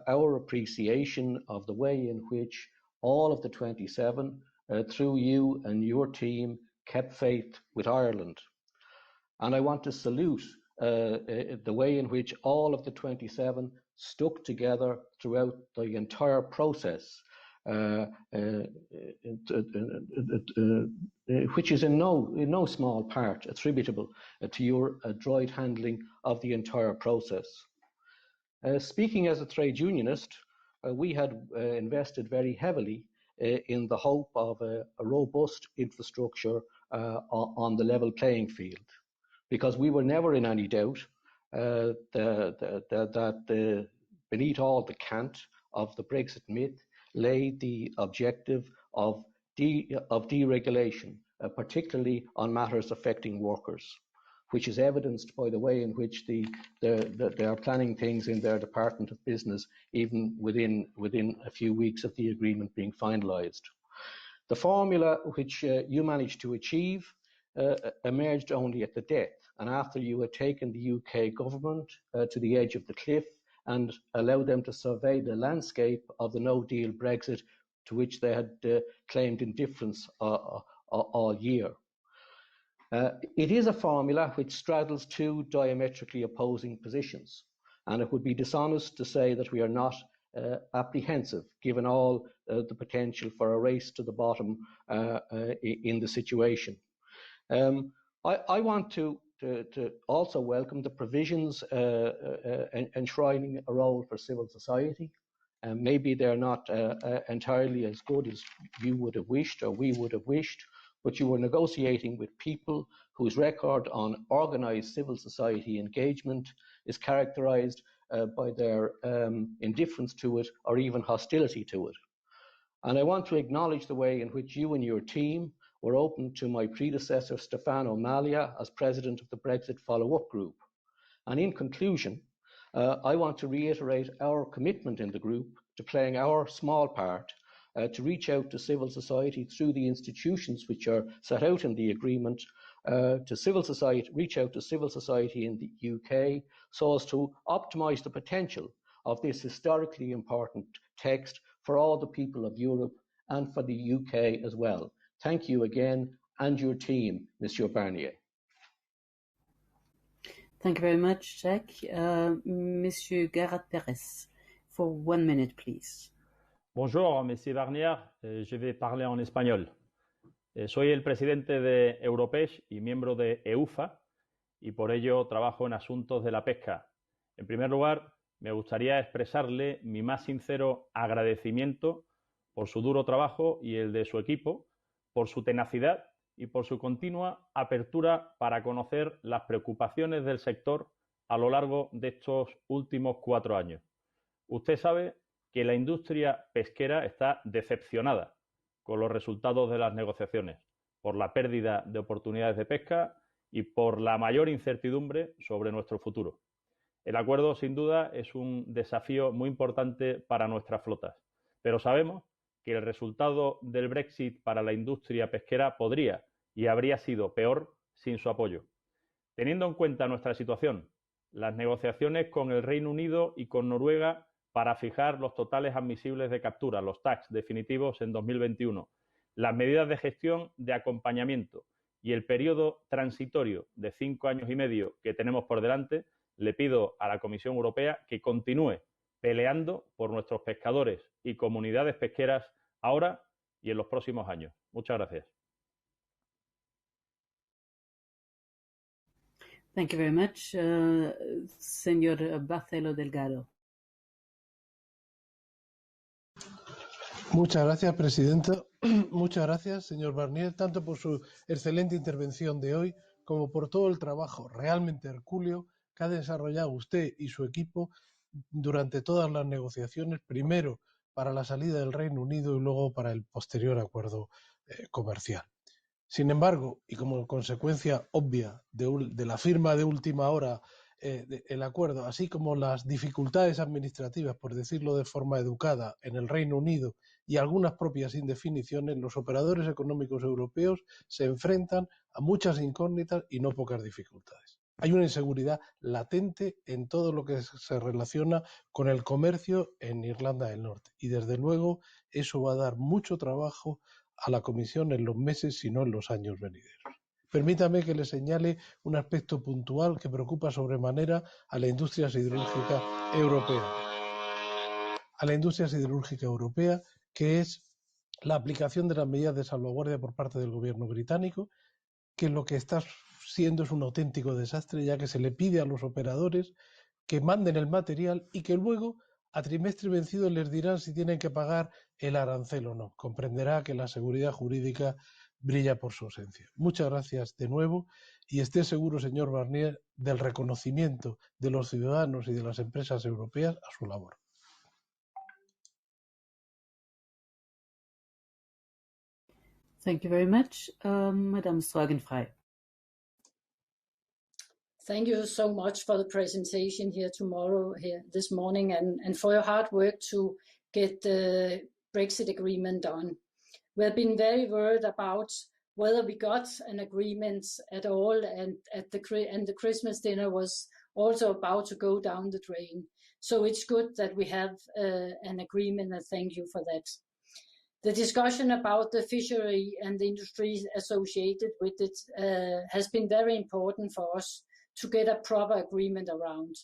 our appreciation of the way in which all of the 27, through you and your team, kept faith with Ireland. And I want to salute the way in which all of the 27 stuck together throughout the entire process, which is in no small part attributable to your adroit handling of the entire process. Speaking as a trade unionist, we had invested very heavily in the hope of a robust infrastructure on the level playing field, because we were never in any doubt that beneath all the cant of the Brexit myth lay the objective of deregulation, particularly on matters affecting workers, which is evidenced by the way in which they are planning things in their Department of Business, even within a few weeks of the agreement being finalised. The formula which you managed to achieve emerged only at the death and after you had taken the UK government to the edge of the cliff and allowed them to survey the landscape of the no-deal Brexit to which they had claimed indifference all year. It is a formula which straddles two diametrically opposing positions, and it would be dishonest to say that we are not apprehensive, given all the potential for a race to the bottom in the situation. I want to also welcome the provisions enshrining a role for civil society. Maybe they're not entirely as good as you would have wished or we would have wished, but you were negotiating with people whose record on organised civil society engagement is characterised by their indifference to it or even hostility to it. And I want to acknowledge the way in which you and your team were open to my predecessor Stefano Malia as president of the Brexit follow-up group. And in conclusion, I want to reiterate our commitment in the group to playing our small part to reach out to civil society through the institutions which are set out in the agreement, reach out to civil society in the UK so as to optimise the potential of this historically important text for all the people of Europe and for the UK as well. Thank you again, and your team, Monsieur Barnier. Thank you very much, Jack. Monsieur Garrat-Perez, for 1 minute, please. Bonjour, Monsieur Barnier. Je vais parler en español. Soy el presidente de Europech y miembro de EUFA, y por ello trabajo en asuntos de la pesca. En primer lugar, me gustaría expresarle mi más sincero agradecimiento por su duro trabajo y el de su equipo, por su tenacidad y por su continua apertura para conocer las preocupaciones del sector a lo largo de estos últimos 4 años. Usted sabe que la industria pesquera está decepcionada con los resultados de las negociaciones, por la pérdida de oportunidades de pesca y por la mayor incertidumbre sobre nuestro futuro. El acuerdo, sin duda, es un desafío muy importante para nuestras flotas, pero sabemos que el resultado del Brexit para la industria pesquera podría y habría sido peor sin su apoyo. Teniendo en cuenta nuestra situación, las negociaciones con el Reino Unido y con Noruega para fijar los totales admisibles de captura, los TACs definitivos en 2021, las medidas de gestión de acompañamiento y el periodo transitorio de 5 años y medio que tenemos por delante, le pido a la Comisión Europea que continúe peleando por nuestros pescadores y comunidades pesqueras ahora y en los próximos años. Muchas gracias. Thank you very much, Señor Barcelo Delgado. Muchas gracias, Presidenta. Muchas gracias, señor Barnier, tanto por su excelente intervención de hoy como por todo el trabajo realmente hercúleo que ha desarrollado usted y su equipo durante todas las negociaciones, primero para la salida del Reino Unido y luego para el posterior acuerdo comercial. Sin embargo, y como consecuencia obvia de la firma de última hora el acuerdo, así como las dificultades administrativas, por decirlo de forma educada, en el Reino Unido y algunas propias indefiniciones, los operadores económicos europeos se enfrentan a muchas incógnitas y no pocas dificultades. Hay una inseguridad latente en todo lo que se relaciona con el comercio en Irlanda del Norte y desde luego eso va a dar mucho trabajo a la Comisión en los meses, si no en los años venideros. Permítame que le señale un aspecto puntual que preocupa sobremanera a la industria siderúrgica europea. A la industria siderúrgica europea, que es la aplicación de las medidas de salvaguardia por parte del gobierno británico, que lo que está siendo es un auténtico desastre, ya que se le pide a los operadores que manden el material y que luego, a trimestre vencido, les dirán si tienen que pagar el arancel o no. Comprenderá que la seguridad jurídica brilla por su ausencia. Muchas gracias de nuevo y esté seguro, señor Barnier, del reconocimiento de los ciudadanos y de las empresas europeas a su labor. Thank you very much, Madame Sorgenfrey. Thank you so much for the presentation here this morning, and for your hard work to get the Brexit agreement done. We have been very worried about whether we got an agreement at all, and the Christmas dinner was also about to go down the drain. So it's good that we have an agreement, and thank you for that. The discussion about the fishery and the industry associated with it has been very important for us to get a proper agreement around.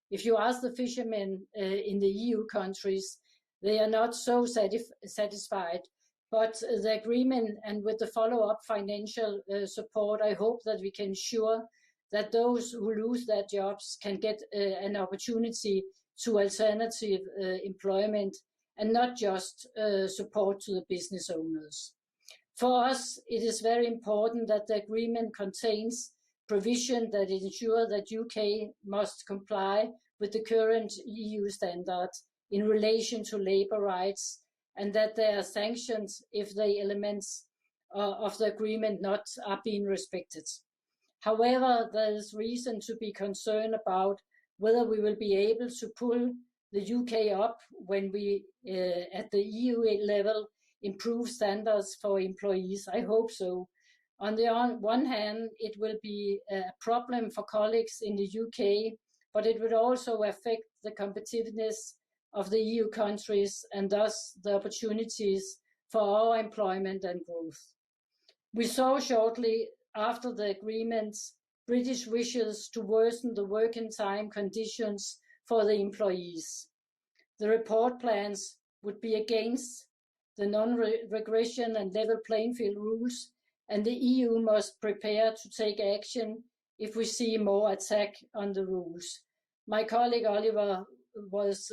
If you ask the fishermen in the EU countries, they are not so satisfied, but the agreement and with the follow-up financial support, I hope that we can ensure that those who lose their jobs can get an opportunity to alternative employment and not just support to the business owners. For us, it is very important that the agreement contains provision that ensure that UK must comply with the current EU standards in relation to labour rights, and that there are sanctions if the elements of the agreement are being respected. However, there is reason to be concerned about whether we will be able to pull the UK up when we, at the EU level, improve standards for employees. I hope so. On the one hand, it will be a problem for colleagues in the UK, but it would also affect the competitiveness of the EU countries and thus the opportunities for our employment and growth. We saw shortly after the agreement British wishes to worsen the working time conditions for the employees. The report plans would be against the non-regression and level playing field rules, and the EU must prepare to take action if we see more attack on the rules. My colleague Oliver was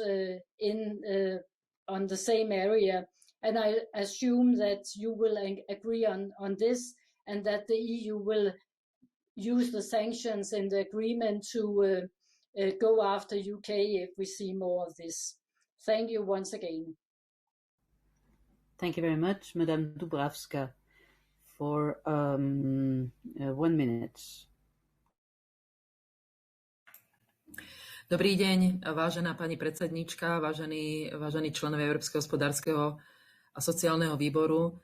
on the same area, and I assume that you will agree on this, and that the EU will use the sanctions in the agreement to go after UK if we see more of this. Thank you once again. Thank you very much, Madame Dubravska, for 1 minute. Dobrý deň, vážená pani predsedníčka, vážení členovia Európskeho hospodárskeho a sociálneho výboru.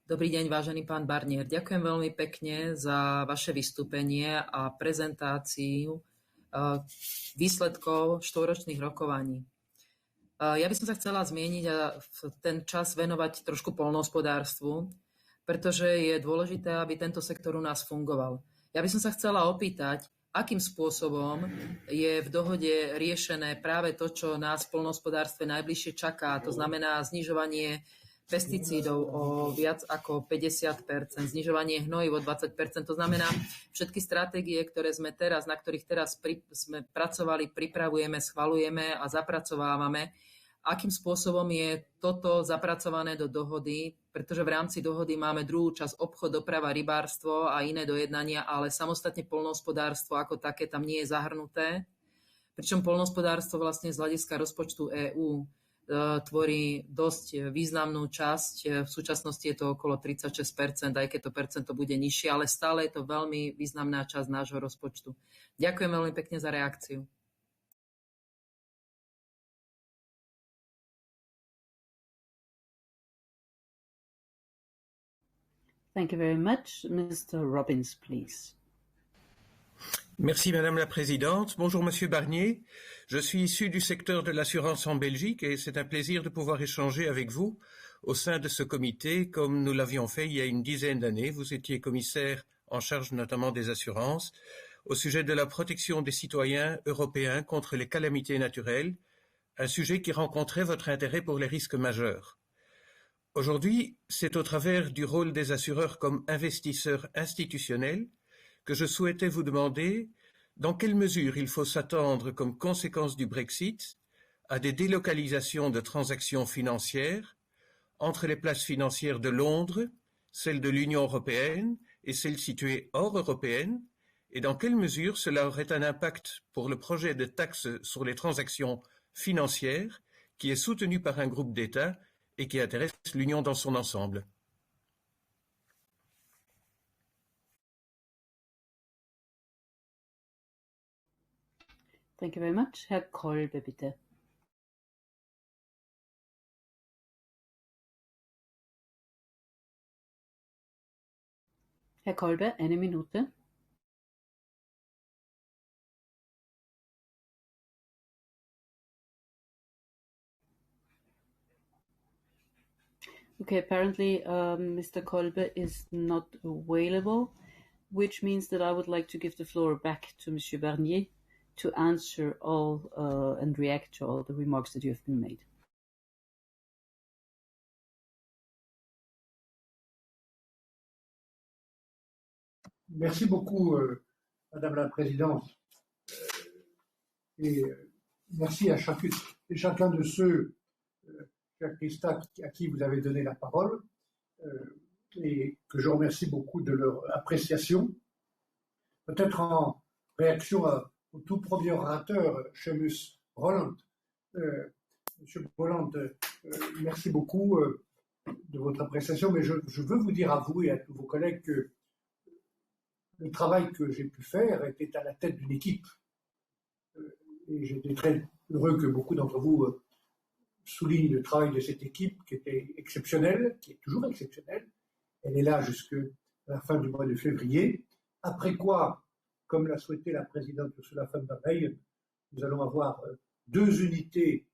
Dobrý deň, vážený pán Barnier. Ďakujem veľmi pekne za vaše vystúpenie a prezentáciu výsledkov štvoročných rokovaní. Ja by som sa chcela zmieniť a ten čas venovať trošku poľnohospodárstvu, pretože je dôležité, aby tento sektor u nás fungoval. Ja by som sa chcela opýtať, akým spôsobom je v dohode riešené práve to, čo nás v poľnohospodárstve najbližšie čaká, to znamená znižovanie pesticídov o viac ako 50%, znižovanie hnojív o 20%, to znamená všetky stratégie, na ktorých teraz sme pracovali, pripravujeme, schvaľujeme a zapracovávame. Akým spôsobom je toto zapracované do dohody, pretože v rámci dohody máme druhú časť obchod, doprava, rybárstvo a iné dojednania, ale samostatne poľnohospodárstvo ako také tam nie je zahrnuté. Pričom poľnohospodárstvo vlastne z hľadiska rozpočtu EÚ tvorí dosť významnú časť. V súčasnosti je to okolo 36%, aj keď to percento bude nižšie, ale stále je to veľmi významná časť nášho rozpočtu. Ďakujem veľmi pekne za reakciu. Thank you very much. Mr. Robbins, please. Merci Madame la Présidente. Bonjour Monsieur Barnier. Je suis issu du secteur de l'assurance en Belgique et c'est un plaisir de pouvoir échanger avec vous au sein de ce comité comme nous l'avions fait il y a une dizaine d'années. Vous étiez commissaire en charge notamment des assurances au sujet de la protection des citoyens européens contre les calamités naturelles, un sujet qui rencontrait votre intérêt pour les risques majeurs. Aujourd'hui, c'est au travers du rôle des assureurs comme investisseurs institutionnels que je souhaitais vous demander dans quelle mesure il faut s'attendre comme conséquence du Brexit à des délocalisations de transactions financières entre les places financières de Londres, celles de l'Union européenne et celles situées hors européenne, et dans quelle mesure cela aurait un impact pour le projet de taxe sur les transactions financières qui est soutenu par un groupe d'États et qui intéresse l'Union dans son ensemble. Thank you very much. Herr Kolbe, bitte. Herr Kolbe, eine Minute. Okay, apparently Mr. Kolbe is not available, which means that I would like to give the floor back to Monsieur Barnier to answer all and react to all the remarks that you have been made. Merci beaucoup, Madame la Présidente. Et merci à chacun de ceux, cher Christa, à qui vous avez donné la parole, et que je remercie beaucoup de leur appréciation. Peut-être en réaction au tout premier orateur, Seamus Rowland. Monsieur Rowland, merci beaucoup de votre appréciation, mais je veux vous dire à vous et à tous vos collègues que le travail que j'ai pu faire était à la tête d'une équipe. Et j'étais très heureux que beaucoup d'entre vous soulignent le travail de cette équipe qui était exceptionnelle, qui est toujours exceptionnelle. Elle est là jusqu'à la fin du mois de février. Après quoi, comme l'a souhaité la présidente Ursula von der Leyen, nous allons avoir 2 unités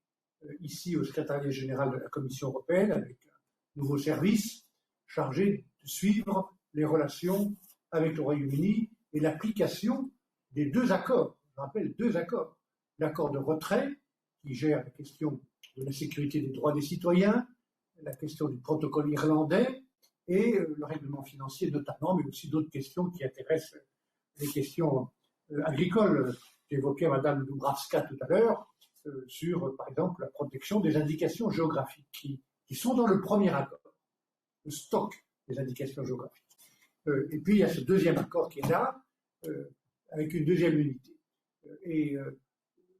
ici au secrétariat général de la Commission européenne avec un nouveau service chargé de suivre les relations avec le Royaume-Uni et l'application des 2 accords. Je rappelle 2 accords. L'accord de retrait qui gère la question de la sécurité des droits des citoyens, la question du protocole irlandais et le règlement financier notamment, mais aussi d'autres questions qui intéressent les questions agricoles. J'évoquais Madame Dubravska tout à l'heure sur, par exemple, la protection des indications géographiques qui sont dans le premier accord, le stock des indications géographiques. Et puis, il y a ce 2e accord qui est là, avec une 2e unité. Et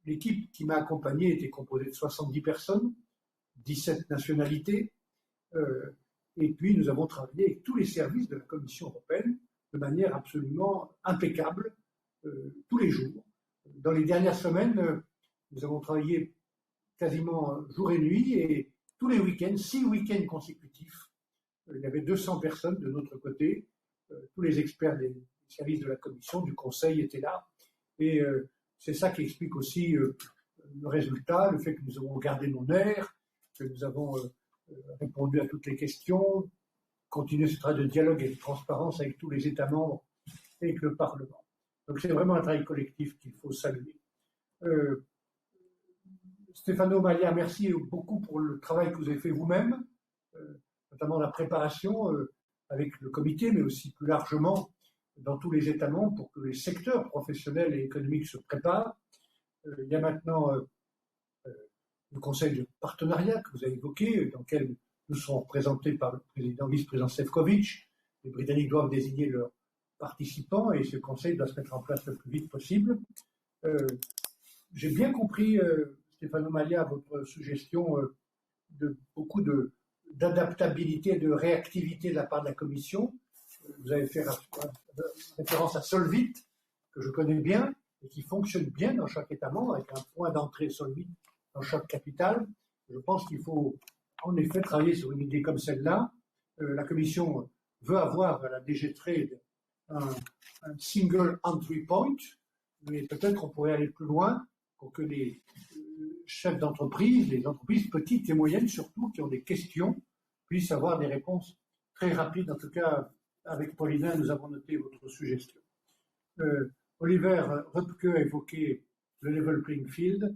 l'équipe qui m'a accompagné était composée de 70 personnes, 17 nationalités, et puis nous avons travaillé avec tous les services de la Commission européenne de manière absolument impeccable, tous les jours. Dans les dernières semaines, nous avons travaillé quasiment jour et nuit, et tous les week-ends, 6 week-ends consécutifs, il y avait 200 personnes de notre côté. Tous les experts des services de la Commission, du Conseil étaient là. Et c'est ça qui explique aussi le résultat, le fait que nous avons gardé nos nerfs, que nous avons répondu à toutes les questions, continué ce travail de dialogue et de transparence avec tous les États membres et avec le Parlement. Donc c'est vraiment un travail collectif qu'il faut saluer. Stefano Malia, merci beaucoup pour le travail que vous avez fait vous-même, notamment la préparation avec le comité, mais aussi plus largement dans tous les États membres pour que les secteurs professionnels et économiques se préparent. Il y a maintenant le Conseil de partenariat que vous avez évoqué, dans lequel nous serons représentés par le vice-président Šefčovič. Les Britanniques doivent désigner leurs participants et ce Conseil doit se mettre en place le plus vite possible. J'ai bien compris, Stefano Malia, votre suggestion de beaucoup d'adaptabilité et de réactivité de la part de la Commission. Vous avez fait référence à Solvit, que je connais bien et qui fonctionne bien dans chaque État membre, avec un point d'entrée Solvit dans chaque capitale. Je pense qu'il faut en effet travailler sur une idée comme celle-là. La Commission veut avoir à la DG Trade un single entry point, mais peut-être on pourrait aller plus loin pour que les chefs d'entreprise, les entreprises petites et moyennes surtout, qui ont des questions, puissent avoir des réponses très rapides. En tout cas, avec Paulina, nous avons noté votre suggestion. Oliver Röpke a évoqué le level playing field.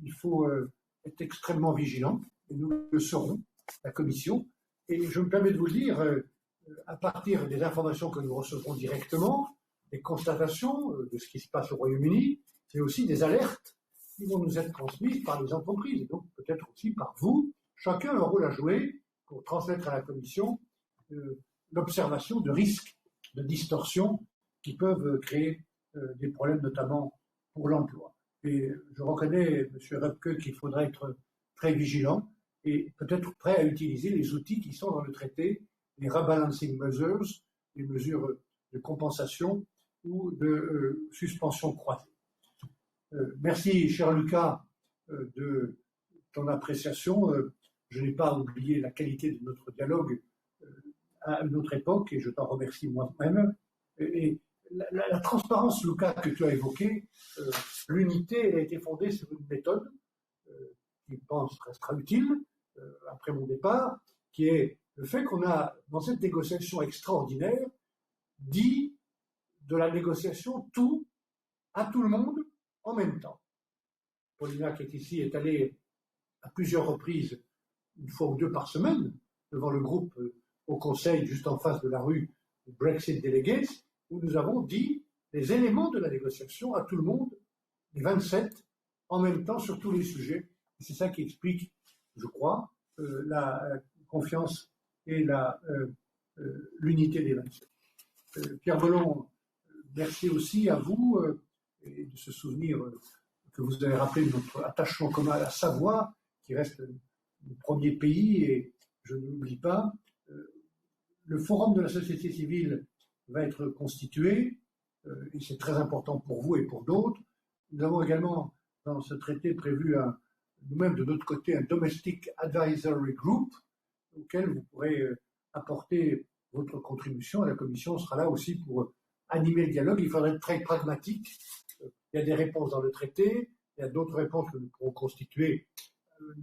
Il faut être extrêmement vigilant, et nous le serons, la Commission. Et je me permets de vous le dire, à partir des informations que nous recevrons directement, des constatations de ce qui se passe au Royaume-Uni, mais aussi des alertes qui vont nous être transmises par les entreprises, et donc peut-être aussi par vous. Chacun a un rôle à jouer pour transmettre à la Commission l'observation de risques de distorsion qui peuvent créer des problèmes, notamment pour l'emploi. Et je reconnais, M. Röpke, qu'il faudra être très vigilant et peut-être prêt à utiliser les outils qui sont dans le traité, les rebalancing measures, les mesures de compensation ou de suspension croisée. Merci, cher Lucas, de ton appréciation. Je n'ai pas oublié la qualité de notre dialogue à une autre époque, et je t'en remercie moi-même. Et la transparence, Luca, que tu as évoquée, l'unité a été fondée sur une méthode qui, je pense, restera utile après mon départ, qui est le fait qu'on a, dans cette négociation extraordinaire, dit de la négociation tout à tout le monde en même temps. Paulina, qui est ici, est allée à plusieurs reprises, une fois ou deux par semaine, devant le groupe au Conseil, juste en face de la rue Brexit Delegates, où nous avons dit les éléments de la négociation à tout le monde, les 27, en même temps sur tous les sujets. Et c'est ça qui explique, je crois, la confiance et l'unité des 27. Pierre Bellon, merci aussi à vous et de se souvenir que vous avez rappelé notre attachement commun à la Savoie, qui reste le premier pays, et je ne l'oublie pas. Le forum de la société civile va être constitué, et c'est très important pour vous et pour d'autres. Nous avons également dans ce traité prévu nous-mêmes de notre côté un Domestic Advisory Group auquel vous pourrez apporter votre contribution. La Commission sera là aussi pour animer le dialogue. Il faudra être très pragmatique. Il y a des réponses dans le traité, il y a d'autres réponses que nous pourrons constituer,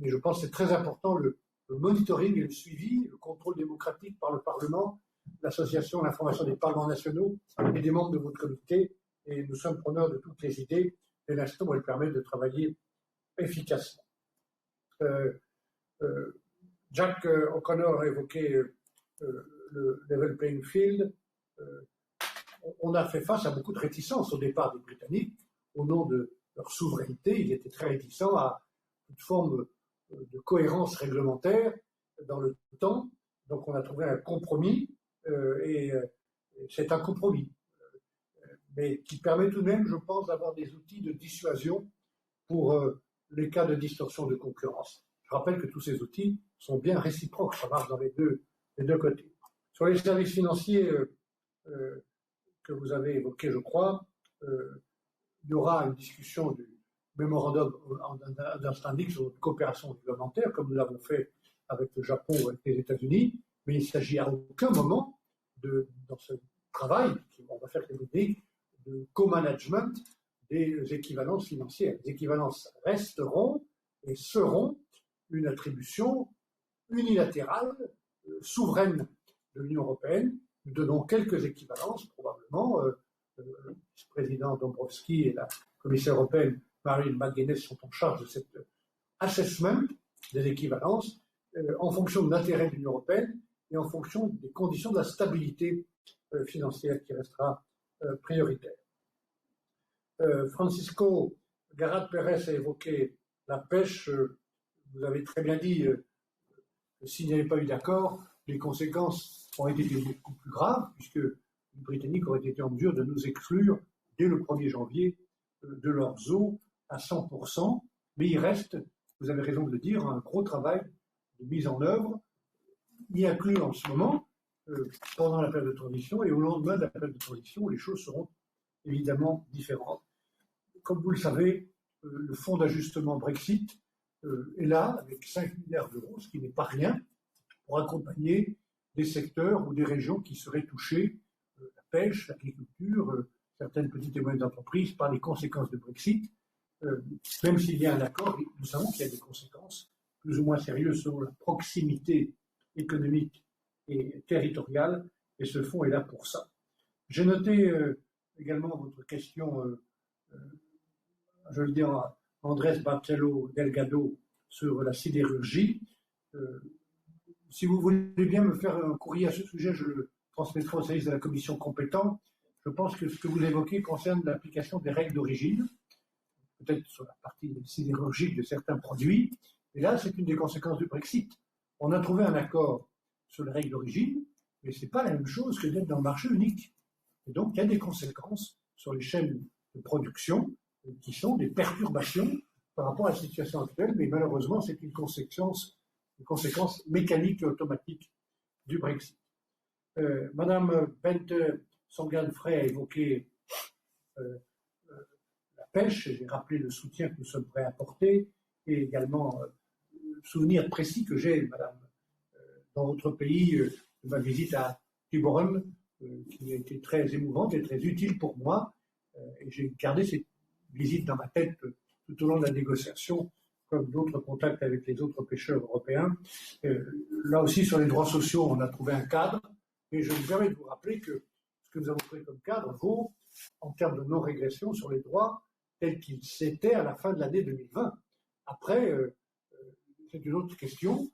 mais je pense que c'est très important le monitoring et le suivi, le contrôle démocratique par le Parlement, l'association, l'information des parlements nationaux et des membres de votre comité, et nous sommes preneurs de toutes les idées dès l'instant où elles permettent de travailler efficacement. Jack O'Connor a évoqué le level playing field. On a fait face à beaucoup de réticences au départ des Britanniques. Au nom de leur souveraineté, ils étaient très réticents à toute forme de cohérence réglementaire dans le temps. Donc on a trouvé un compromis, et c'est un compromis, mais qui permet tout de même, je pense, d'avoir des outils de dissuasion pour les cas de distorsion de concurrence. Je rappelle que tous ces outils sont bien réciproques, ça marche dans les deux côtés. Sur les services financiers que vous avez évoqués, je crois, il y aura une discussion du Memorandum d'Understanding sur une coopération réglementaire, comme nous l'avons fait avec le Japon ou avec les États-Unis, mais il ne s'agit à aucun moment, dans ce travail qu'on va faire technique, de co-management des équivalences financières. Les équivalences resteront et seront une attribution unilatérale, souveraine de l'Union européenne. Nous donnons quelques équivalences, probablement. Le vice-président Dombrovskis et la commissaire européenne Marine McGuinness sont en charge de cet assessment des équivalences en fonction de l'intérêt de l'Union européenne et en fonction des conditions de la stabilité financière qui restera prioritaire. Francisco Garat-Pérez a évoqué la pêche. Vous avez très bien dit que s'il n'y avait pas eu d'accord, les conséquences auraient été beaucoup plus graves, puisque les Britanniques auraient été en mesure de nous exclure dès le 1er janvier de leurs eaux à 100%. Mais il reste, vous avez raison de le dire, un gros travail de mise en œuvre, y inclus en ce moment, pendant la période de transition, et au lendemain de la période de transition, les choses seront évidemment différentes. Comme vous le savez, le fonds d'ajustement Brexit est là, avec 5 milliards d'euros, ce qui n'est pas rien, pour accompagner des secteurs ou des régions qui seraient touchées, la pêche, l'agriculture, certaines petites et moyennes entreprises, par les conséquences de Brexit. Même s'il y a un accord, nous savons qu'il y a des conséquences plus ou moins sérieuses selon la proximité économique et territoriale, et ce fonds est là pour ça. J'ai noté également votre question, je le dis à Andrés Bartelo Delgado, sur la sidérurgie. Si vous voulez bien me faire un courrier à ce sujet, je le transmettrai au service de la commission compétente. Je pense que ce que vous évoquez concerne l'application des règles d'origine, peut-être sur la partie sidérurgique de certains produits. Et là, c'est une des conséquences du Brexit. On a trouvé un accord sur les règles d'origine, mais ce n'est pas la même chose que d'être dans le marché unique. Et donc, il y a des conséquences sur les chaînes de production qui sont des perturbations par rapport à la situation actuelle, mais malheureusement, c'est une conséquence mécanique et automatique du Brexit. Madame Bente Songan-Frey a évoqué la pêche, j'ai rappelé le soutien que nous sommes prêts à apporter, et également le souvenir précis que j'ai, Madame, dans votre pays, de ma visite à Tiburon, qui a été très émouvante et très utile pour moi. Et j'ai gardé cette visite dans ma tête tout au long de la négociation, comme d'autres contacts avec les autres pêcheurs européens. Là aussi, sur les droits sociaux, on a trouvé un cadre. Et je me permets de vous rappeler que ce que nous avons trouvé comme cadre vaut, en termes de non-régression, sur les droits tels qu'ils s'étaient à la fin de l'année 2020. Après, c'est une autre question.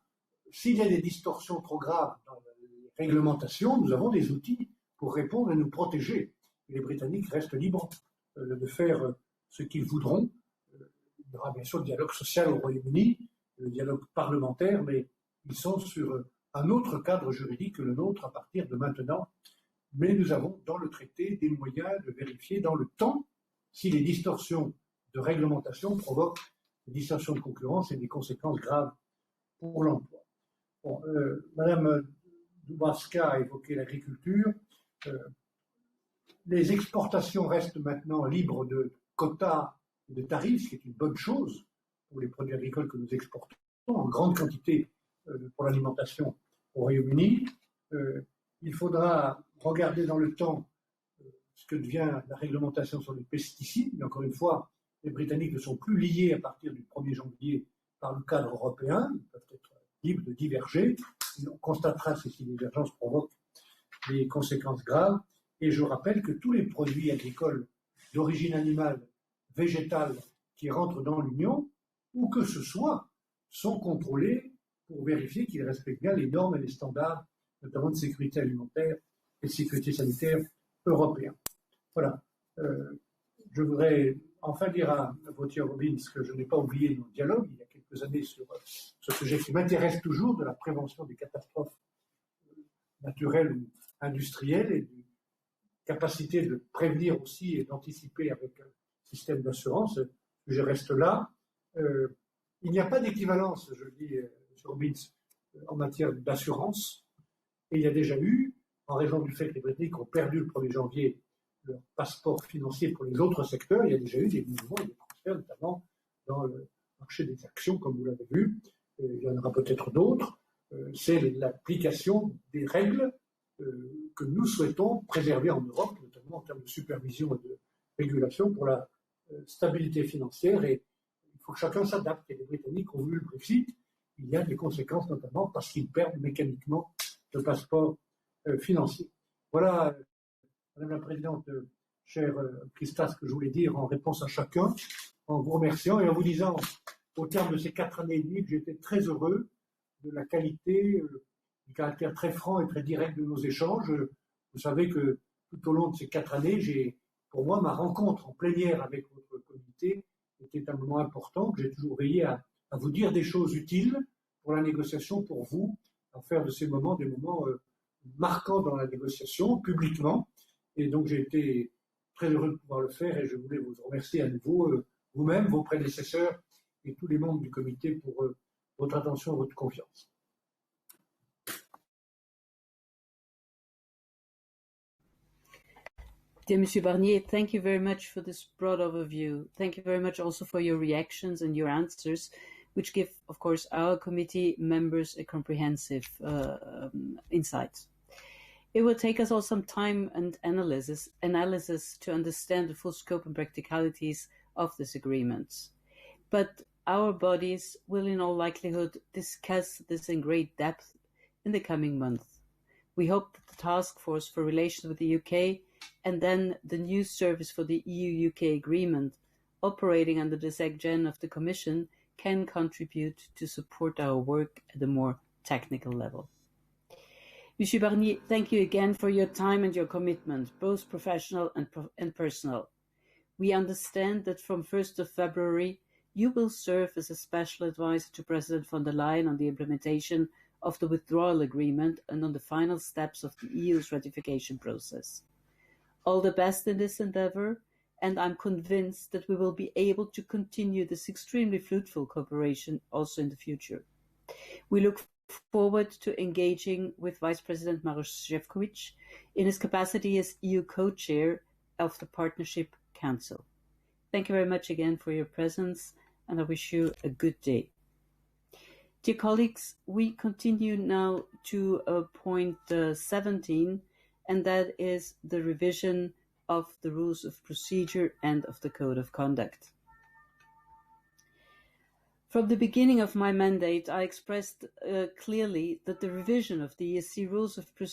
S'il y a des distorsions trop graves dans les réglementations, nous avons des outils pour répondre et nous protéger. Les Britanniques restent libres de faire ce qu'ils voudront. Il y aura bien sûr le dialogue social au Royaume-Uni, le dialogue parlementaire, mais ils sont sur un autre cadre juridique que le nôtre à partir de maintenant. Mais nous avons dans le traité des moyens de vérifier dans le temps si les distorsions de réglementation provoquent des distorsions de concurrence et des conséquences graves pour l'emploi. Bon, Madame Dubravska a évoqué l'agriculture. Les exportations restent maintenant libres de quotas et de tarifs, ce qui est une bonne chose pour les produits agricoles que nous exportons en grande quantité pour l'alimentation au Royaume-Uni. Il faudra regarder dans le temps ce que devient la réglementation sur les pesticides. Mais encore une fois, les Britanniques ne sont plus liés à partir du 1er janvier par le cadre européen. Ils peuvent être libres de diverger. Et on constatera si ces divergences provoquent des conséquences graves. Et je rappelle que tous les produits agricoles d'origine animale, végétale, qui rentrent dans l'Union, où que ce soit, sont contrôlés pour vérifier qu'ils respectent bien les normes et les standards, notamment de sécurité alimentaire et de sécurité sanitaire européens. Voilà. Je voudrais enfin dire à Vautier Robbins que je n'ai pas oublié nos dialogues il y a quelques années sur ce sujet qui m'intéresse toujours, de la prévention des catastrophes naturelles ou industrielles et de capacité de prévenir aussi et d'anticiper avec un système d'assurance. Je reste là. Il n'y a pas d'équivalence, je le dis, M. Robbins, en matière d'assurance. Et il y a déjà eu, en raison du fait que les Britanniques ont perdu le 1er janvier leur passeport financier pour les autres secteurs, il y a déjà eu des mouvements et des transferts, notamment dans le marché des actions, comme vous l'avez vu. Il y en aura peut-être d'autres. C'est l'application des règles que nous souhaitons préserver en Europe, notamment en termes de supervision et de régulation pour la stabilité financière. Et il faut que chacun s'adapte. Et les Britanniques ont voulu le Brexit. Il y a des conséquences, notamment parce qu'ils perdent mécaniquement le passeport financier. Voilà, Madame la Présidente, cher Christa, ce que je voulais dire en réponse à chacun, en vous remerciant et en vous disant, au terme de ces 4 années et demie, que j'étais très heureux de la qualité, du caractère très franc et très direct de nos échanges. Vous savez que tout au long de ces 4 années, pour moi, ma rencontre en plénière avec votre comité était un moment important, que j'ai toujours veillé à vous dire des choses utiles pour la négociation, pour vous, à faire de ces moments des moments marquants dans la négociation, publiquement. Et donc, j'ai été très heureux de pouvoir le faire et je voulais vous remercier à nouveau, vous-même, vos prédécesseurs et tous les membres du comité pour votre attention et votre confiance. Dear Monsieur Barnier, thank you very much for this broad overview. Thank you very much also for your reactions and your answers, which give, of course, our committee members a comprehensive insight. It will take us all some time and analysis to understand the full scope and practicalities of this agreement. But our bodies will in all likelihood discuss this in great depth in the coming month. We hope that the Task Force for Relations with the UK and then the new Service for the EU-UK Agreement, operating under the SecGen of the Commission, can contribute to support our work at a more technical level. Monsieur Barnier, thank you again for your time and your commitment, both professional and personal. We understand that from 1st of February, you will serve as a special advisor to President von der Leyen on the implementation of the withdrawal agreement and on the final steps of the EU's ratification process. All the best in this endeavour, and I'm convinced that we will be able to continue this extremely fruitful cooperation also in the future. We look forward to engaging with Vice President Maroš Šefčovič in his capacity as EU co-chair of the Partnership Council. Thank you very much again for your presence, and I wish you a good day. Dear colleagues, we continue now to point 17, and that is the revision of the rules of procedure and of the code of conduct. From the beginning of my mandate, I expressed clearly that the revision of the ESC rules of procedure